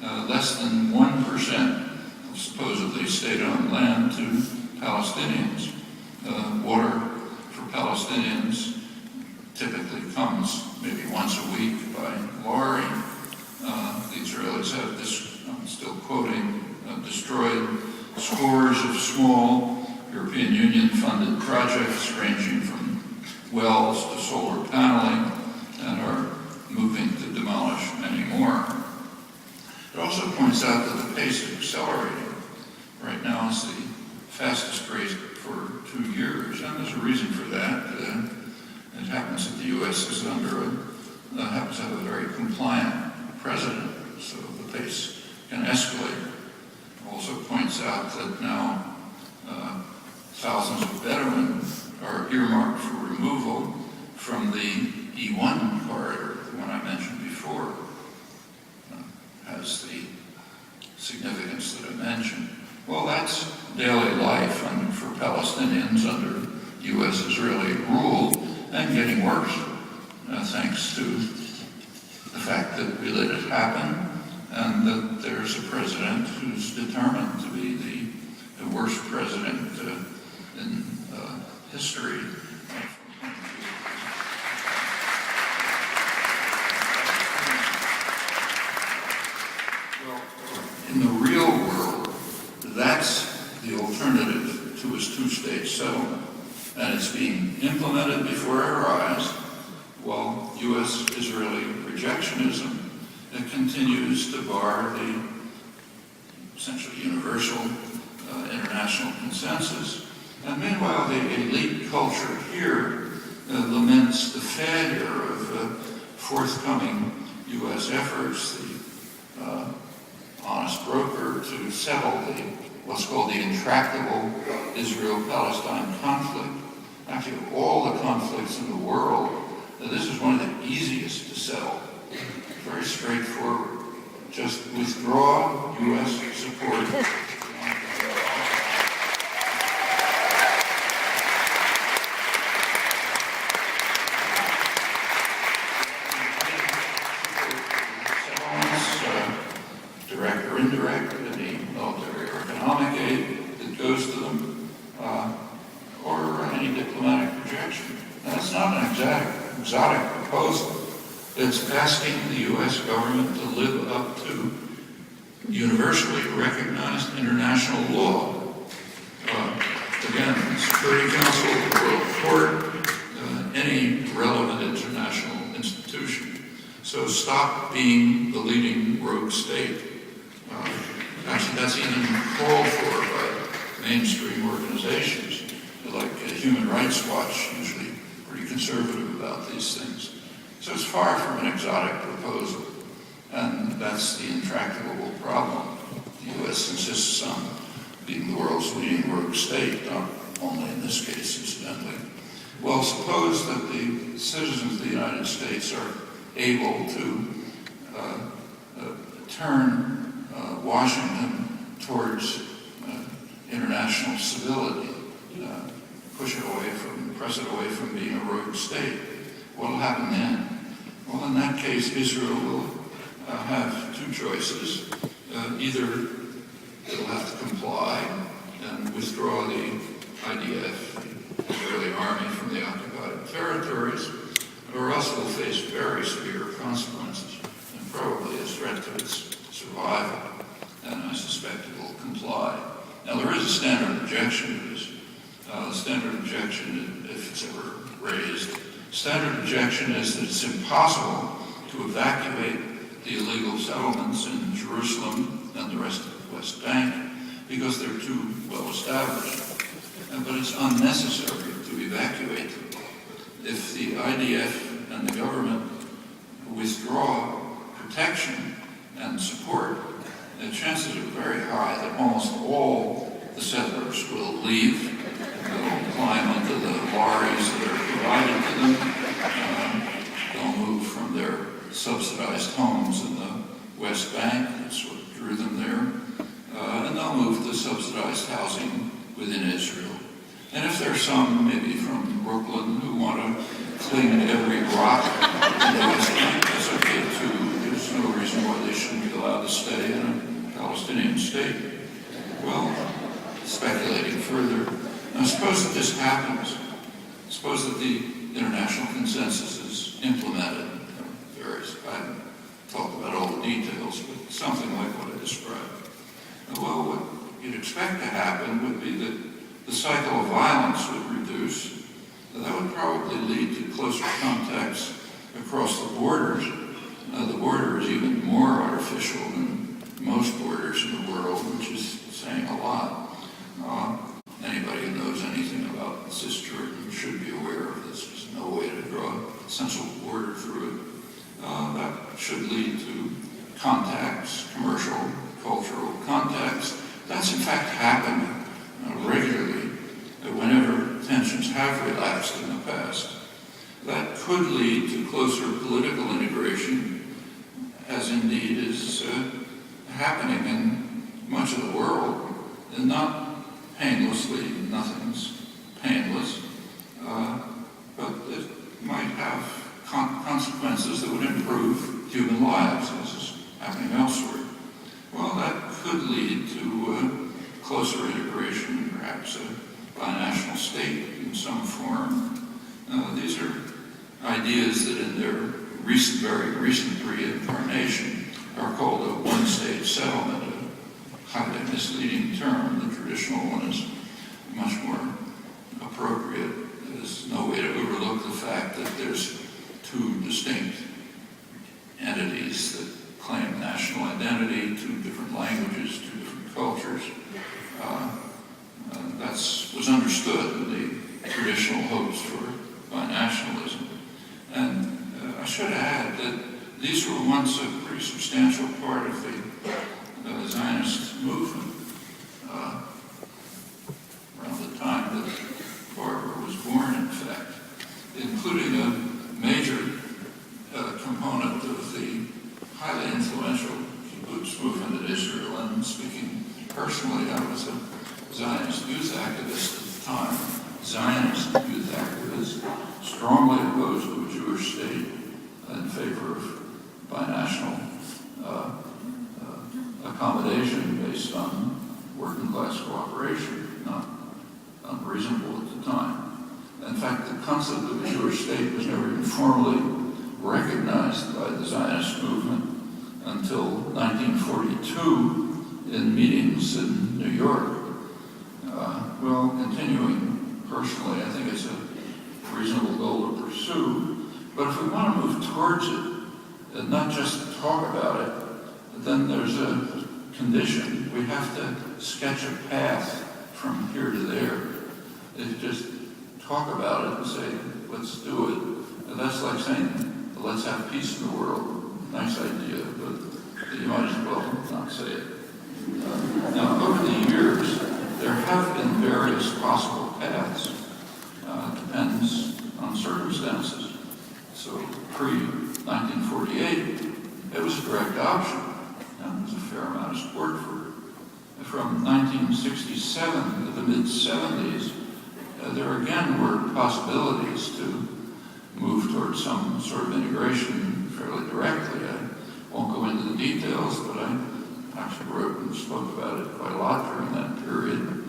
less than 1% of supposedly state-owned land to Palestinians. Water for Palestinians typically comes maybe once a week by lorry. The Israelis have, I'm still quoting, destroyed scores of small European Union-funded projects ranging from wells to solar paneling and are moving to demolish many more. It also points out that the pace is accelerating. Right now it's the fastest rate for 2 years, and there's a reason for that. It happens that the U.S. is happens to have a very compliant president, so the pace can escalate. It also points out that now thousands of Bedouin are earmarked for removal from the E1 corridor, the one I mentioned before. Has the significance that I mentioned. Well, that's daily life for Palestinians under U.S.-Israeli rule, and getting worse, thanks to the fact that we let it happen, and that there's a president who's determined to be the worst president in history. Well, in the real world, that's the alternative to his two-state settlement. And it's being implemented before our eyes, while U.S.-Israeli rejectionism continues to bar the essentially universal international consensus. And meanwhile, the elite culture here laments the failure of forthcoming U.S. efforts, the honest broker to settle what's called the intractable Israel-Palestine conflict. Actually, of all the conflicts in the world, this is one of the easiest to settle. Very straightforward. Just withdraw U.S. support. Direct or indirect, any military or economic aid that goes to them, or any diplomatic rejection. That's not an exotic proposal. It's asking the U.S. government to live up to universally recognized international law. Again, the Security Council, the World Court, any relevant international institution. So stop being the leading rogue state. Actually, that's even called for by mainstream organizations like Human Rights Watch, usually pretty conservative about these things. So it's far from an exotic proposal, and that's the intractable problem. The U.S. insists on being the world's leading rogue state, not only in this case, incidentally. Well, suppose that the citizens of the United States are able to turn Washington towards international civility, press it away from being a rogue state. What will happen then? Well, in that case, Israel will have two choices. Either it'll have to comply and withdraw the IDF, the Israeli army, from the occupied territories, or else it will face very severe consequences and probably a threat to its survival, and I suspect it will comply. Now, there is a standard objection to this. The standard objection, if it's ever raised, standard objection is that it's impossible to evacuate the illegal settlements in Jerusalem and the rest of the West Bank because they're too well established. But it's unnecessary to evacuate them. If the IDF and the government withdraw protection and support, the chances are very high that almost all the settlers will leave. They'll climb onto the lorries that are provided to them. They'll move from their subsidized homes in the West Bank, that's what drew them there, and they'll move to subsidized housing within Israel. And if there's some, maybe from Brooklyn, who want to cling to every rock in the West Bank, that's okay too. There's no reason why they shouldn't be allowed to stay in a Palestinian state. Well, speculating further, now suppose that this happens. Suppose that the international consensus is implemented. I haven't talked about all the details, but something like what I described. Well, what you'd expect to happen would be that the cycle of violence would reduce. That would probably lead to closer contacts across the borders. The border is even more artificial than most borders in the world, which is saying a lot. Anybody who knows anything about Cisjordan should be aware of this. There's no way to draw a central border through it. That should lead to contacts, commercial, cultural contacts. That's in fact happened regularly whenever tensions have relapsed in the past. That could lead to closer political integration, as indeed is happening in much of the world, and not painlessly. Nothing's painless, but it might have consequences that would improve human lives, as is happening elsewhere. Well, that could lead to closer integration, perhaps a binational state in some form. These are ideas that in their very recent reincarnation are called a one-state settlement, a highly misleading term. The traditional one is much more appropriate. There's no way to overlook the fact that there's two distinct entities that claim national identity, two different languages, two different cultures. That was understood in the traditional hopes for binationalism. And I should add that these were once a pretty substantial part of the Zionist movement. Around the time that Barbara was born, in fact, including a major component of the highly influential kibbutz movement in Israel. And speaking personally, I was a Zionist youth activist at the time. Zionist youth activist, strongly opposed to a Jewish state in favor of binational accommodation based on working class cooperation, not unreasonable at the time. In fact, the concept of a Jewish state was never even formally recognized by the Zionist movement until 1942 in meetings in New York. Well, continuing personally, I think it's a reasonable goal to pursue, but if we want to move towards it, and not just talk about it, then there's a condition. We have to sketch a path from here to there. If you just talk about it and say, let's do it, and that's like saying, let's have peace in the world. Nice idea, but you might as well not say it. Now, over the years, there have been various possible paths. Depends on circumstances. So, pre-1948, it was a direct option. And there was a fair amount of support for it. From 1967 to the mid-70s, there again were possibilities to move towards some sort of integration fairly directly. I won't go into the details, but I actually wrote and spoke about it quite a lot during that period.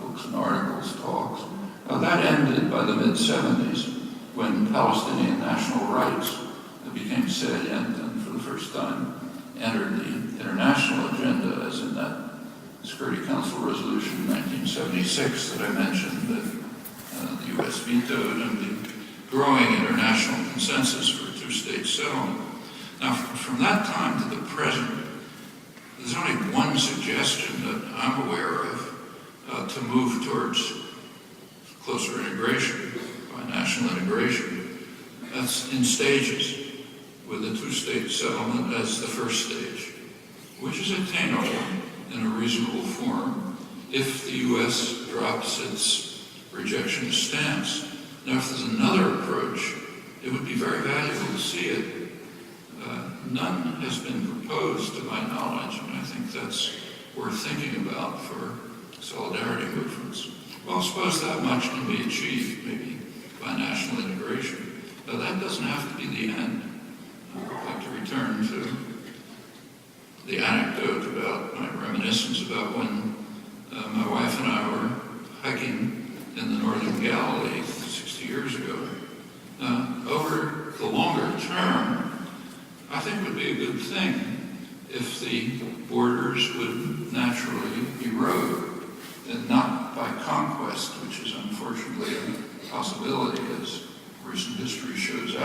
Books and articles, talks. That ended by the mid-70s when Palestinian national rights became salient and for the first time entered the international agenda, as in that Security Council resolution in 1976 that I mentioned that the U.S. vetoed, and the growing international consensus for a two-state settlement. Now, from that time to the present, there's only one suggestion that I'm aware of to move towards closer integration, by national integration. That's in stages, with a two-state settlement as the first stage, which is attainable in a reasonable form if the U.S. drops its rejection stance. Now, if there's another approach, it would be very valuable to see it. None has been proposed to my knowledge, and I think that's worth thinking about for solidarity movements. Well, suppose that much can be achieved, maybe by national integration. Now, that doesn't have to be the end. I'd like to return to the anecdote about my reminiscence about when my wife and I were hiking in the northern Galilee 60 years ago. Over the longer term, I think it would be a good thing if the borders would naturally erode, and not by conquest, which is unfortunately a possibility, as recent history shows,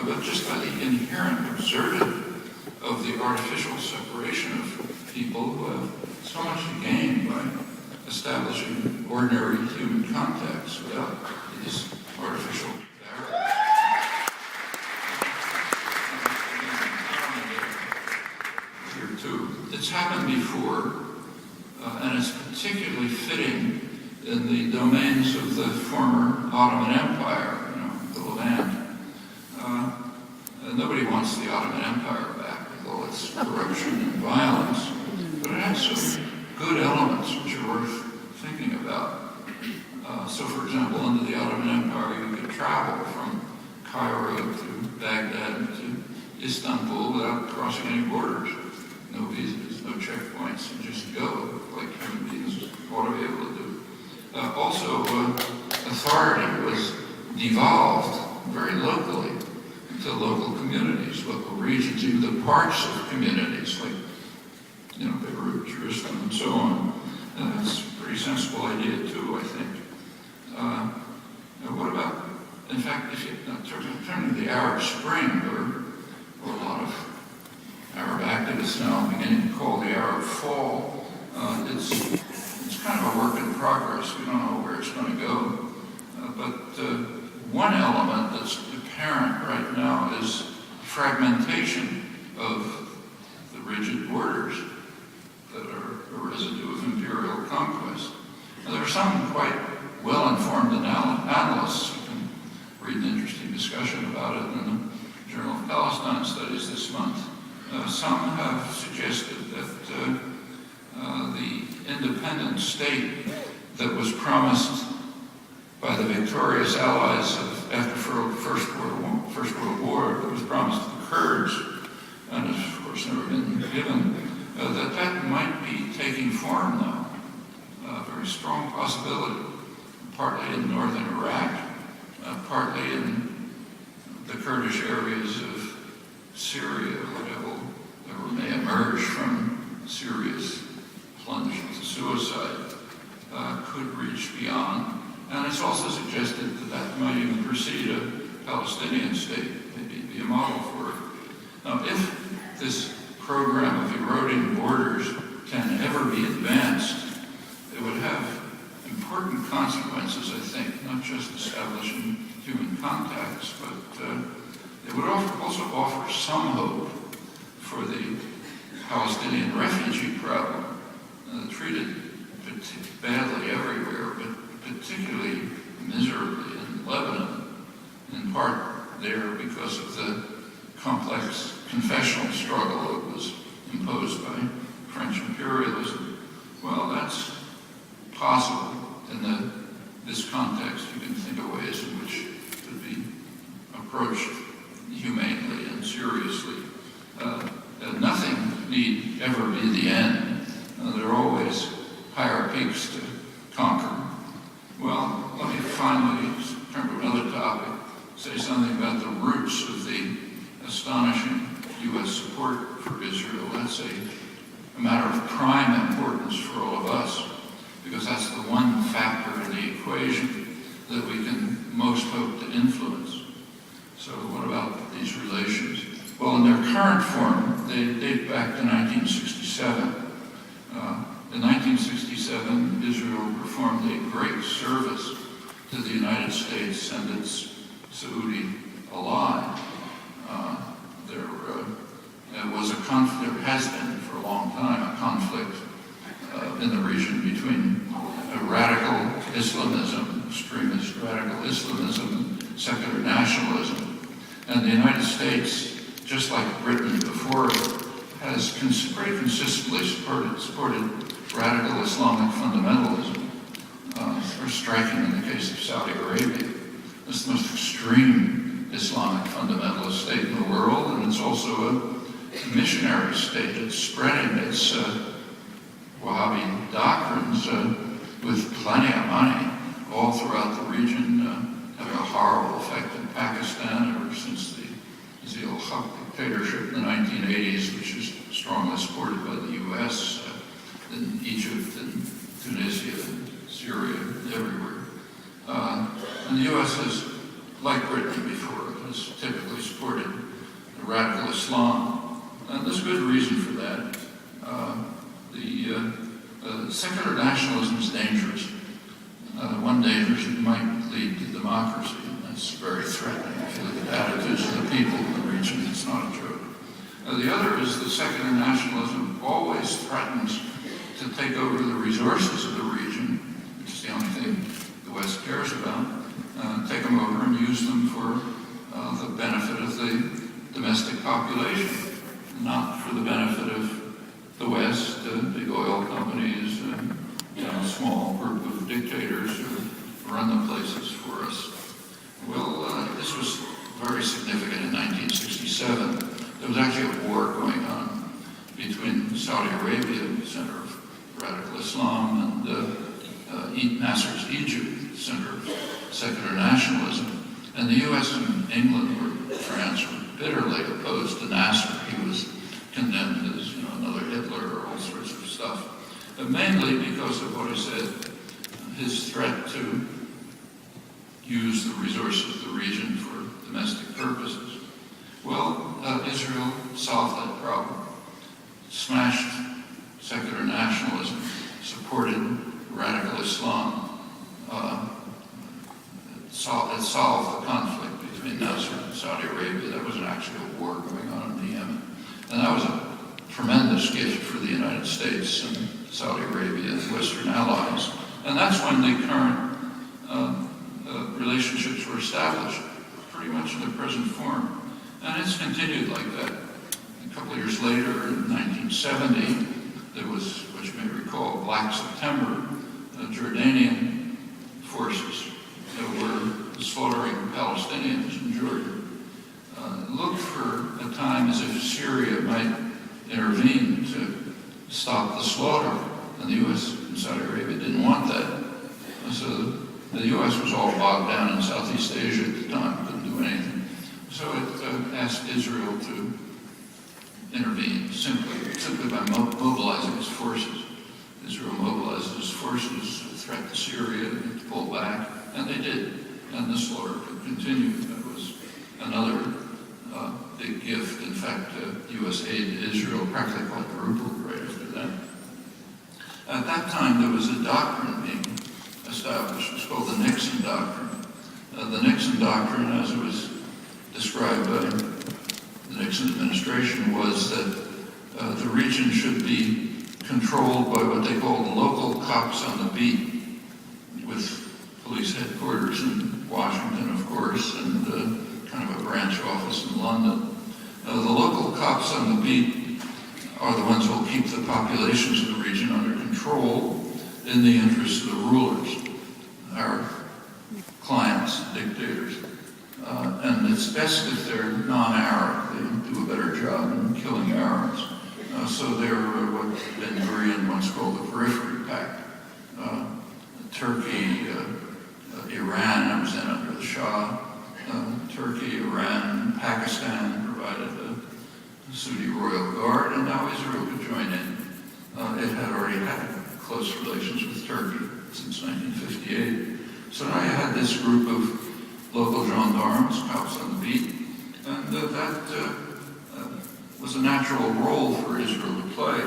but just by the inherent absurdity of the artificial separation of people who have so much to gain by establishing ordinary human contacts without these artificial barriers. Here too, it's happened before, and it's particularly fitting in the domains of the former Ottoman Empire, the Levant. Nobody wants the Ottoman Empire back with all its corruption and violence, but it had some good elements which are worth thinking about. So, for example, under the Ottoman Empire, you could travel from Cairo to Baghdad to Istanbul without crossing any borders. No visas, no checkpoints, and just go like human beings ought to be able to do. Also, authority was devolved very locally to local communities, local regions, even the parts of communities like, Beirut, Jerusalem, and so on. And that's a pretty sensible idea too, I think. What about, in fact, if you turn to the Arab Spring, or a lot of Arab activists now beginning to call the Arab Fall, it's kind of a work in progress. We don't know where it's going to go. But one element that's apparent right now is fragmentation of the rigid borders that are a residue of imperial conquest. Now, there are some quite well-informed analysts. You can read an interesting discussion about it in the Journal of Palestine Studies this month. Some have suggested that the independent state that was promised by the victorious allies after First World War, that was promised to the Kurds, and has, of course, never been given, that might be taking form now. A very strong possibility, partly in northern Iraq, partly in the Kurdish areas of Syria, whatever may emerge from Syria's plunge into suicide, could reach beyond. And it's also suggested that might even precede a Palestinian state, maybe be a model for it. Now, if this program of eroding borders can ever be advanced, it would have important consequences, I think, not just establishing human contacts, but it would also offer some hope for the Palestinian refugee problem, treated badly everywhere, but particularly miserably in Lebanon, in part there because of the complex confessional struggle that was imposed by French imperialism. Well, that's possible in this context. You can think of ways in which it could be approached humanely and seriously. And nothing need ever be the end. There are always higher peaks to conquer. Well, let me finally turn to another topic, say something about the roots of the astonishing U.S. support for Israel. That's a matter of prime importance for all of us, because that's the one factor in the equation that we can most hope to influence. So what about these relations? Well, in their current form, they date back to 1967. In 1967, Israel performed a great service to the United States and its Saudi ally. There has been for a long time a conflict in the region between radical Islamism, extremist radical Islamism, and secular nationalism. And the United States, just like Britain before it, has very consistently supported radical Islamic fundamentalism. Very striking in the case of Saudi Arabia. It's the most extreme Islamic fundamentalist state in the world, and it's also a missionary state. It's spreading its Wahhabi doctrines with plenty of money all throughout the region, having a horrible effect in Pakistan ever since the Zia-ul-Haq dictatorship in the 1980s, which is strongly supported by the U.S., in Egypt and Tunisia and Syria, everywhere. And the U.S. has, like Britain before, has typically supported radical Islam. And there's a good reason for that. Secular nationalism is dangerous. One danger is it might lead to democracy, and that's very threatening. If you look at attitudes of the people in the region, it's not a joke. The other is that secular nationalism always threatens to take over the resources of the region, which is the only thing the West cares about, take them over and use them for the benefit of the domestic population, not for the benefit of the West, big oil companies, a small group of dictators who run the places for us. Well, this was very significant in 1967. There was actually a war going on between Saudi Arabia, the center of radical Islam, and Nasser's Egypt, the center of secular nationalism. And the U.S. and England or France were bitterly opposed to Nasser. He was condemned as another Hitler or all sorts of stuff. But mainly because of what I said, his threat to use the resources of the region for domestic purposes. Well, Israel solved that problem. Smashed secular nationalism, supported radical Islam. It solved the conflict between Nasser and Saudi Arabia. There wasn't actually a war going on in Yemen. And that was a tremendous gift for the United States and Saudi Arabia and Western allies. And that's when the current relationships were established, pretty much in their present form. And it's continued like that. A couple of years later, in 1970, there was, what you may recall, Black September. Jordanian forces that were slaughtering Palestinians in Jordan. It looked for a time as if Syria might intervene to stop the slaughter, and the U.S. and Saudi Arabia didn't want that. So the U.S. was all bogged down in Southeast Asia at the time, couldn't do anything. So it asked Israel to intervene simply by mobilizing its forces. Israel mobilized its forces, a threat to Syria, to pull back, and they did. And the slaughter could continue. That was another big gift. In fact, U.S. aid to Israel practically quadrupled right after that. At that time, there was a doctrine being established. It's called the Nixon Doctrine. The Nixon Doctrine, as it was described by the Nixon administration, was that the region should be controlled by what they called local cops on the beat, with police headquarters in Washington, of course, and kind of a branch office in London. The local cops on the beat are the ones who will keep the populations of the region under control in the interests of the rulers, our clients, dictators. And it's best if they're non-Arab. They do a better job in killing Arabs. So they're what Ben Gurion once called the periphery pact. Turkey, Iran was then under the Shah. Turkey, Iran, Pakistan provided a Sunni royal guard, and now Israel could join in. It had already had close relations with Turkey since 1958. So now you had this group of local gendarmes, cops on the beat, and that was a natural role for Israel to play.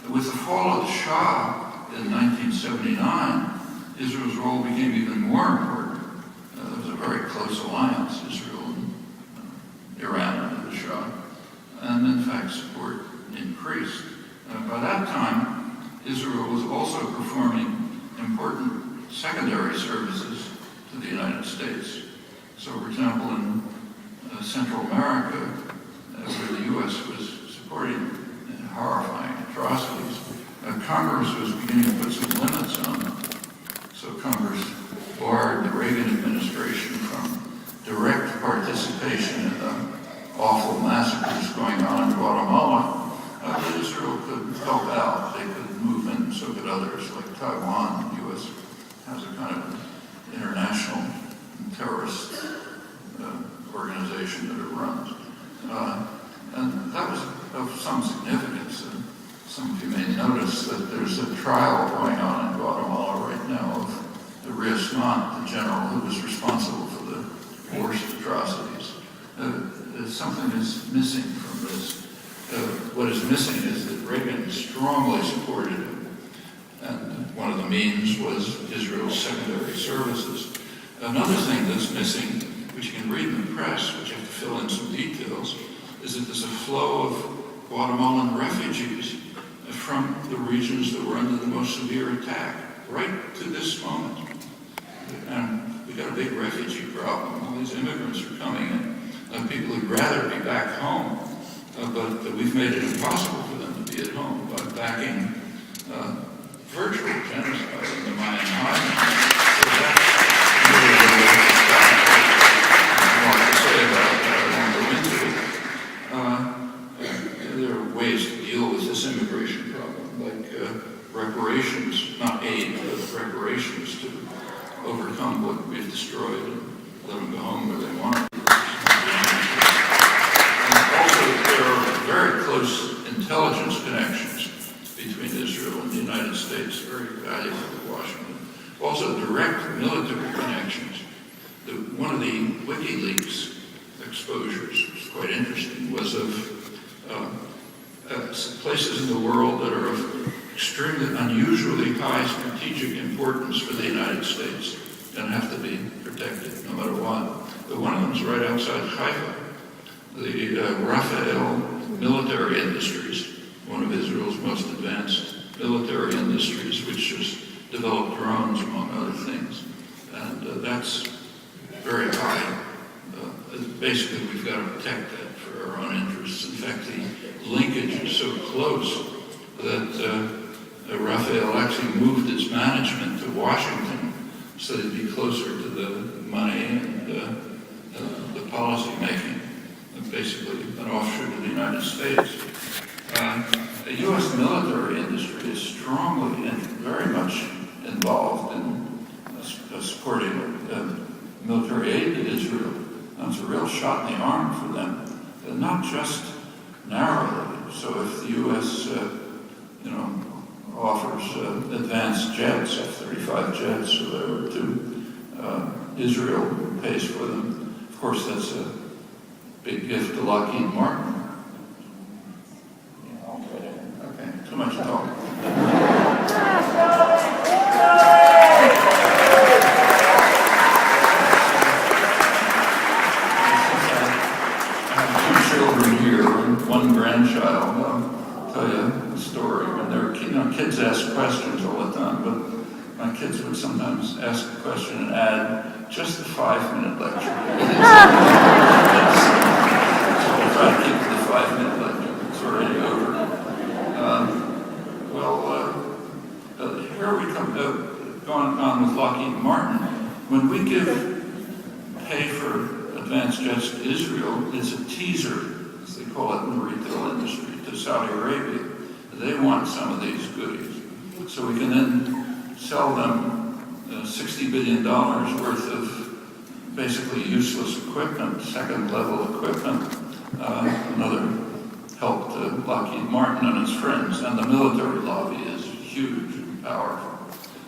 With the fall of the Shah in 1979, Israel's role became even more important. There was a very close alliance, Israel and Iran under the Shah, and in fact support increased. By that time, Israel was also performing important secondary services to the United States. So, for example, in Central America, where the U.S. was supporting horrifying atrocities, Congress was beginning to put some limits on them. So Congress barred the Reagan administration from direct participation in the awful massacres going on in Guatemala. But Israel could help out. They could move in, so could others, like Taiwan. The U.S. has a kind of international terrorist organization that it runs. And that was of some significance. Some of you may notice that there's a trial going on in Guatemala right now of the Rios-Montt, the general who was responsible for the worst atrocities. Something is missing from this. What is missing is that Reagan strongly supported him, and one of the means was Israel's secondary services. Another thing that's missing, which you can read in the press, which you have to fill in some details, is that there's a flow of Guatemalan refugees from the regions that were under the most severe attack, right to this moment. And we got a big refugee problem. All these immigrants are coming in, and people who'd rather be back home, but we've made it impossible for them to be at home by backing virtual genocide in the Mayan Highlands. So that's really what I want to say about that. I won't go into it. There are ways to deal with this immigration problem, like reparations, not aid, but reparations to overcome what we've destroyed and let them go home where they want. There are very close intelligence connections between Israel and the United States, very valuable to Washington. Also, direct military connections. One of the WikiLeaks exposures, which is quite interesting, was of places in the world that are of extremely unusually high strategic importance for the United States and have to be protected no matter what. But one of them is right outside Haifa. The Rafael military industries, one of Israel's most advanced military industries, which has developed drones, among other things. And that's very high. Basically, we've got to protect that for our own interests. In fact, the linkage is so close that Rafael actually moved its management to Washington so it'd be closer to the money and the policy making. Basically an offshoot of the United States. The U.S. military industry is strongly and very much involved in supporting military aid to Israel. And it's a real shot in the arm for them, not just narrowly. So if the U.S. offers advanced jets, F-35 jets or whatever, to Israel, pays for them, of course that's a big gift to Lockheed Martin. Okay, too much talk. I have 2 children here and 1 grandchild. I'll tell you a story. When they're kids ask questions all the time, but my kids would sometimes ask a question and add just a 5-minute lecture. Try to keep the 5-minute lecture. It's already over. Here we come, going on with Lockheed Martin. When we give teaser, as they call it in the retail industry, to Saudi Arabia. They want some of these goodies. So we can then sell them $60 billion worth of basically useless equipment, second-level equipment. Another helped Lockheed Martin and its friends, and the military lobby is huge and powerful.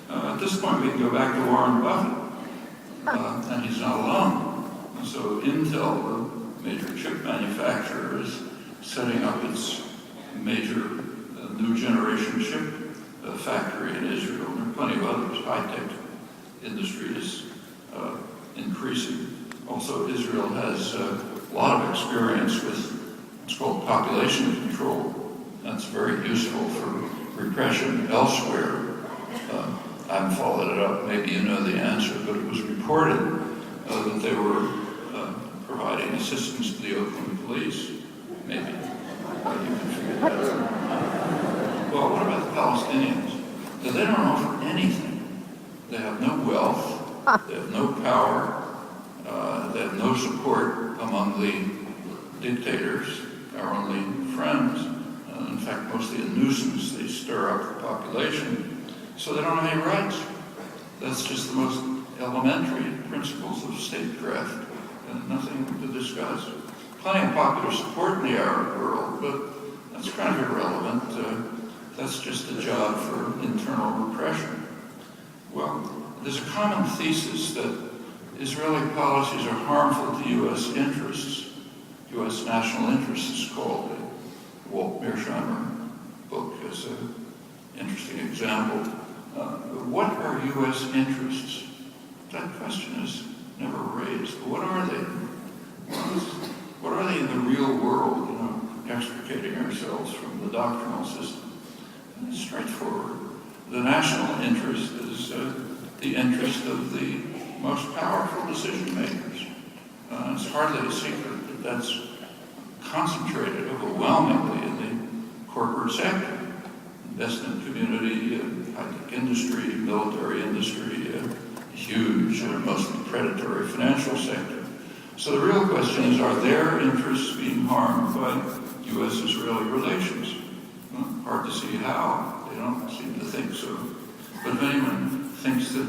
At this point, we can go back to Warren Buffett, and he's not alone. And so Intel, the major chip manufacturer, is setting up its major new generation chip factory in Israel. There are plenty of others. High-tech industry is increasing. Also, Israel has a lot of experience with what's called population control. That's very useful for repression elsewhere. I haven't followed it up. Maybe you know the answer, but it was reported that they were providing assistance to the Oakland police. Maybe you can figure that out. Well, what about the Palestinians? They don't offer anything. They have no wealth. They have no power. They have no support among the dictators, our only friends. In fact, mostly a nuisance. They stir up the population. So they don't have any rights. That's just the most elementary principles of statecraft, and nothing to discuss. Plenty of popular support in the Arab world, but that's kind of irrelevant. That's just a job for internal repression. Well, there's a common thesis that Israeli policies are harmful to U.S. interests. U.S. national interests is called. The Walt Mearsheimer book is an interesting example. What are U.S. interests? That question is never raised. What are they? What are they in the real world, extricating ourselves from the doctrinal system? And it's straightforward. The national interest is the interest of the most powerful decision makers. It's hardly a secret that that's concentrated overwhelmingly in the corporate sector. Investment community, high-tech industry, military industry, huge, mostly predatory financial sector. So the real question is, are their interests being harmed by U.S.-Israeli relations? Well, hard to see how. They don't seem to think so. But if anyone thinks that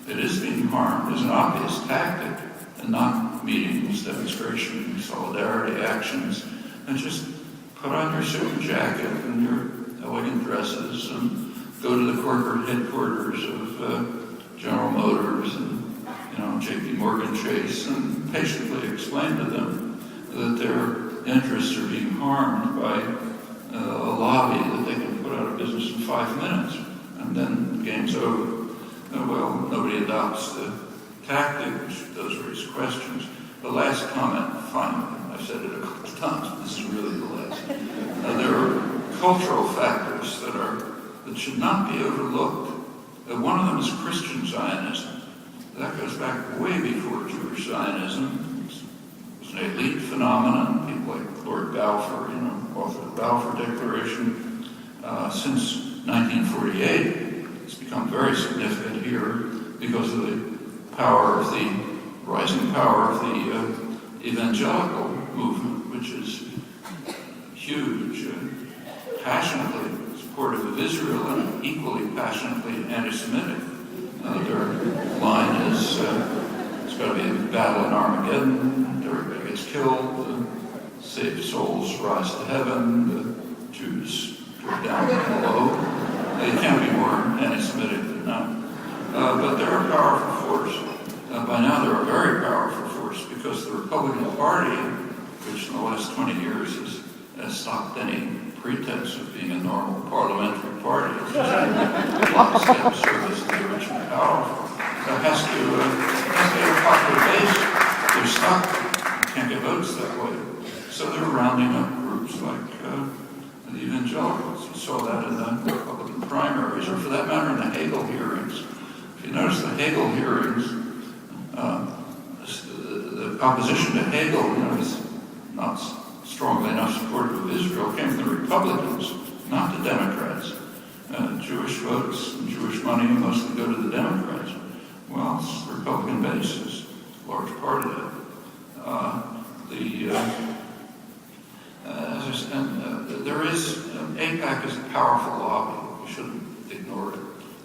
it is being harmed, there's an obvious tactic, and not meetings, demonstrations, solidarity actions, and just put on your suit and jacket and your elegant dresses and go to the corporate headquarters of General Motors and J.P. Morgan Chase and patiently explain to them that their interests are being harmed by a lobby that they can put out of business in 5 minutes, and then the game's over. Well, nobody adopts the tactic, which does raise questions. The last comment, finally, I've said it a couple of times, but this is really the last. There are cultural factors that should not be overlooked. One of them is Christian Zionism. That goes back way before Jewish Zionism. It was an elite phenomenon. People like Lord Balfour, author of the Balfour Declaration. Since 1948, it's become very significant here because of the rising power of the evangelical movement, which is huge, passionately supportive of Israel and equally passionately anti-Semitic. Their line is, it's got to be a battle in Armageddon, everybody gets killed, saved souls rise to heaven, the Jews go down below. They can't be more anti-Semitic than that. But they're a powerful force. By now they're a very powerful force because the Republican Party, which in the last 20 years has stopped any pretense of being a normal parliamentary party, it's just lockstep service to the rich and powerful. That has to have a popular base. They're stuck. You can't get votes that way. So they're rounding up groups like the evangelicals. You saw that in the Republican primaries, or for that matter in the Hagel hearings. If you notice the Hagel hearings, the opposition to Hegel, is not strongly enough supportive of Israel, came from the Republicans, not the Democrats. Jewish votes and Jewish money mostly go to the Democrats. Well, the Republican base is a large part of it. and there is, AIPAC is a powerful lobby. You shouldn't ignore it.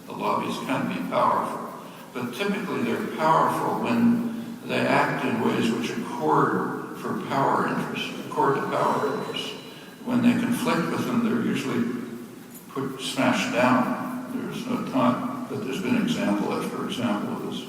The lobbies can be powerful, but typically they're powerful when they act in ways which accord for power interests, accord to power interests. When they conflict with them, they're usually smashed down. There's no time, but there's been example after example of this.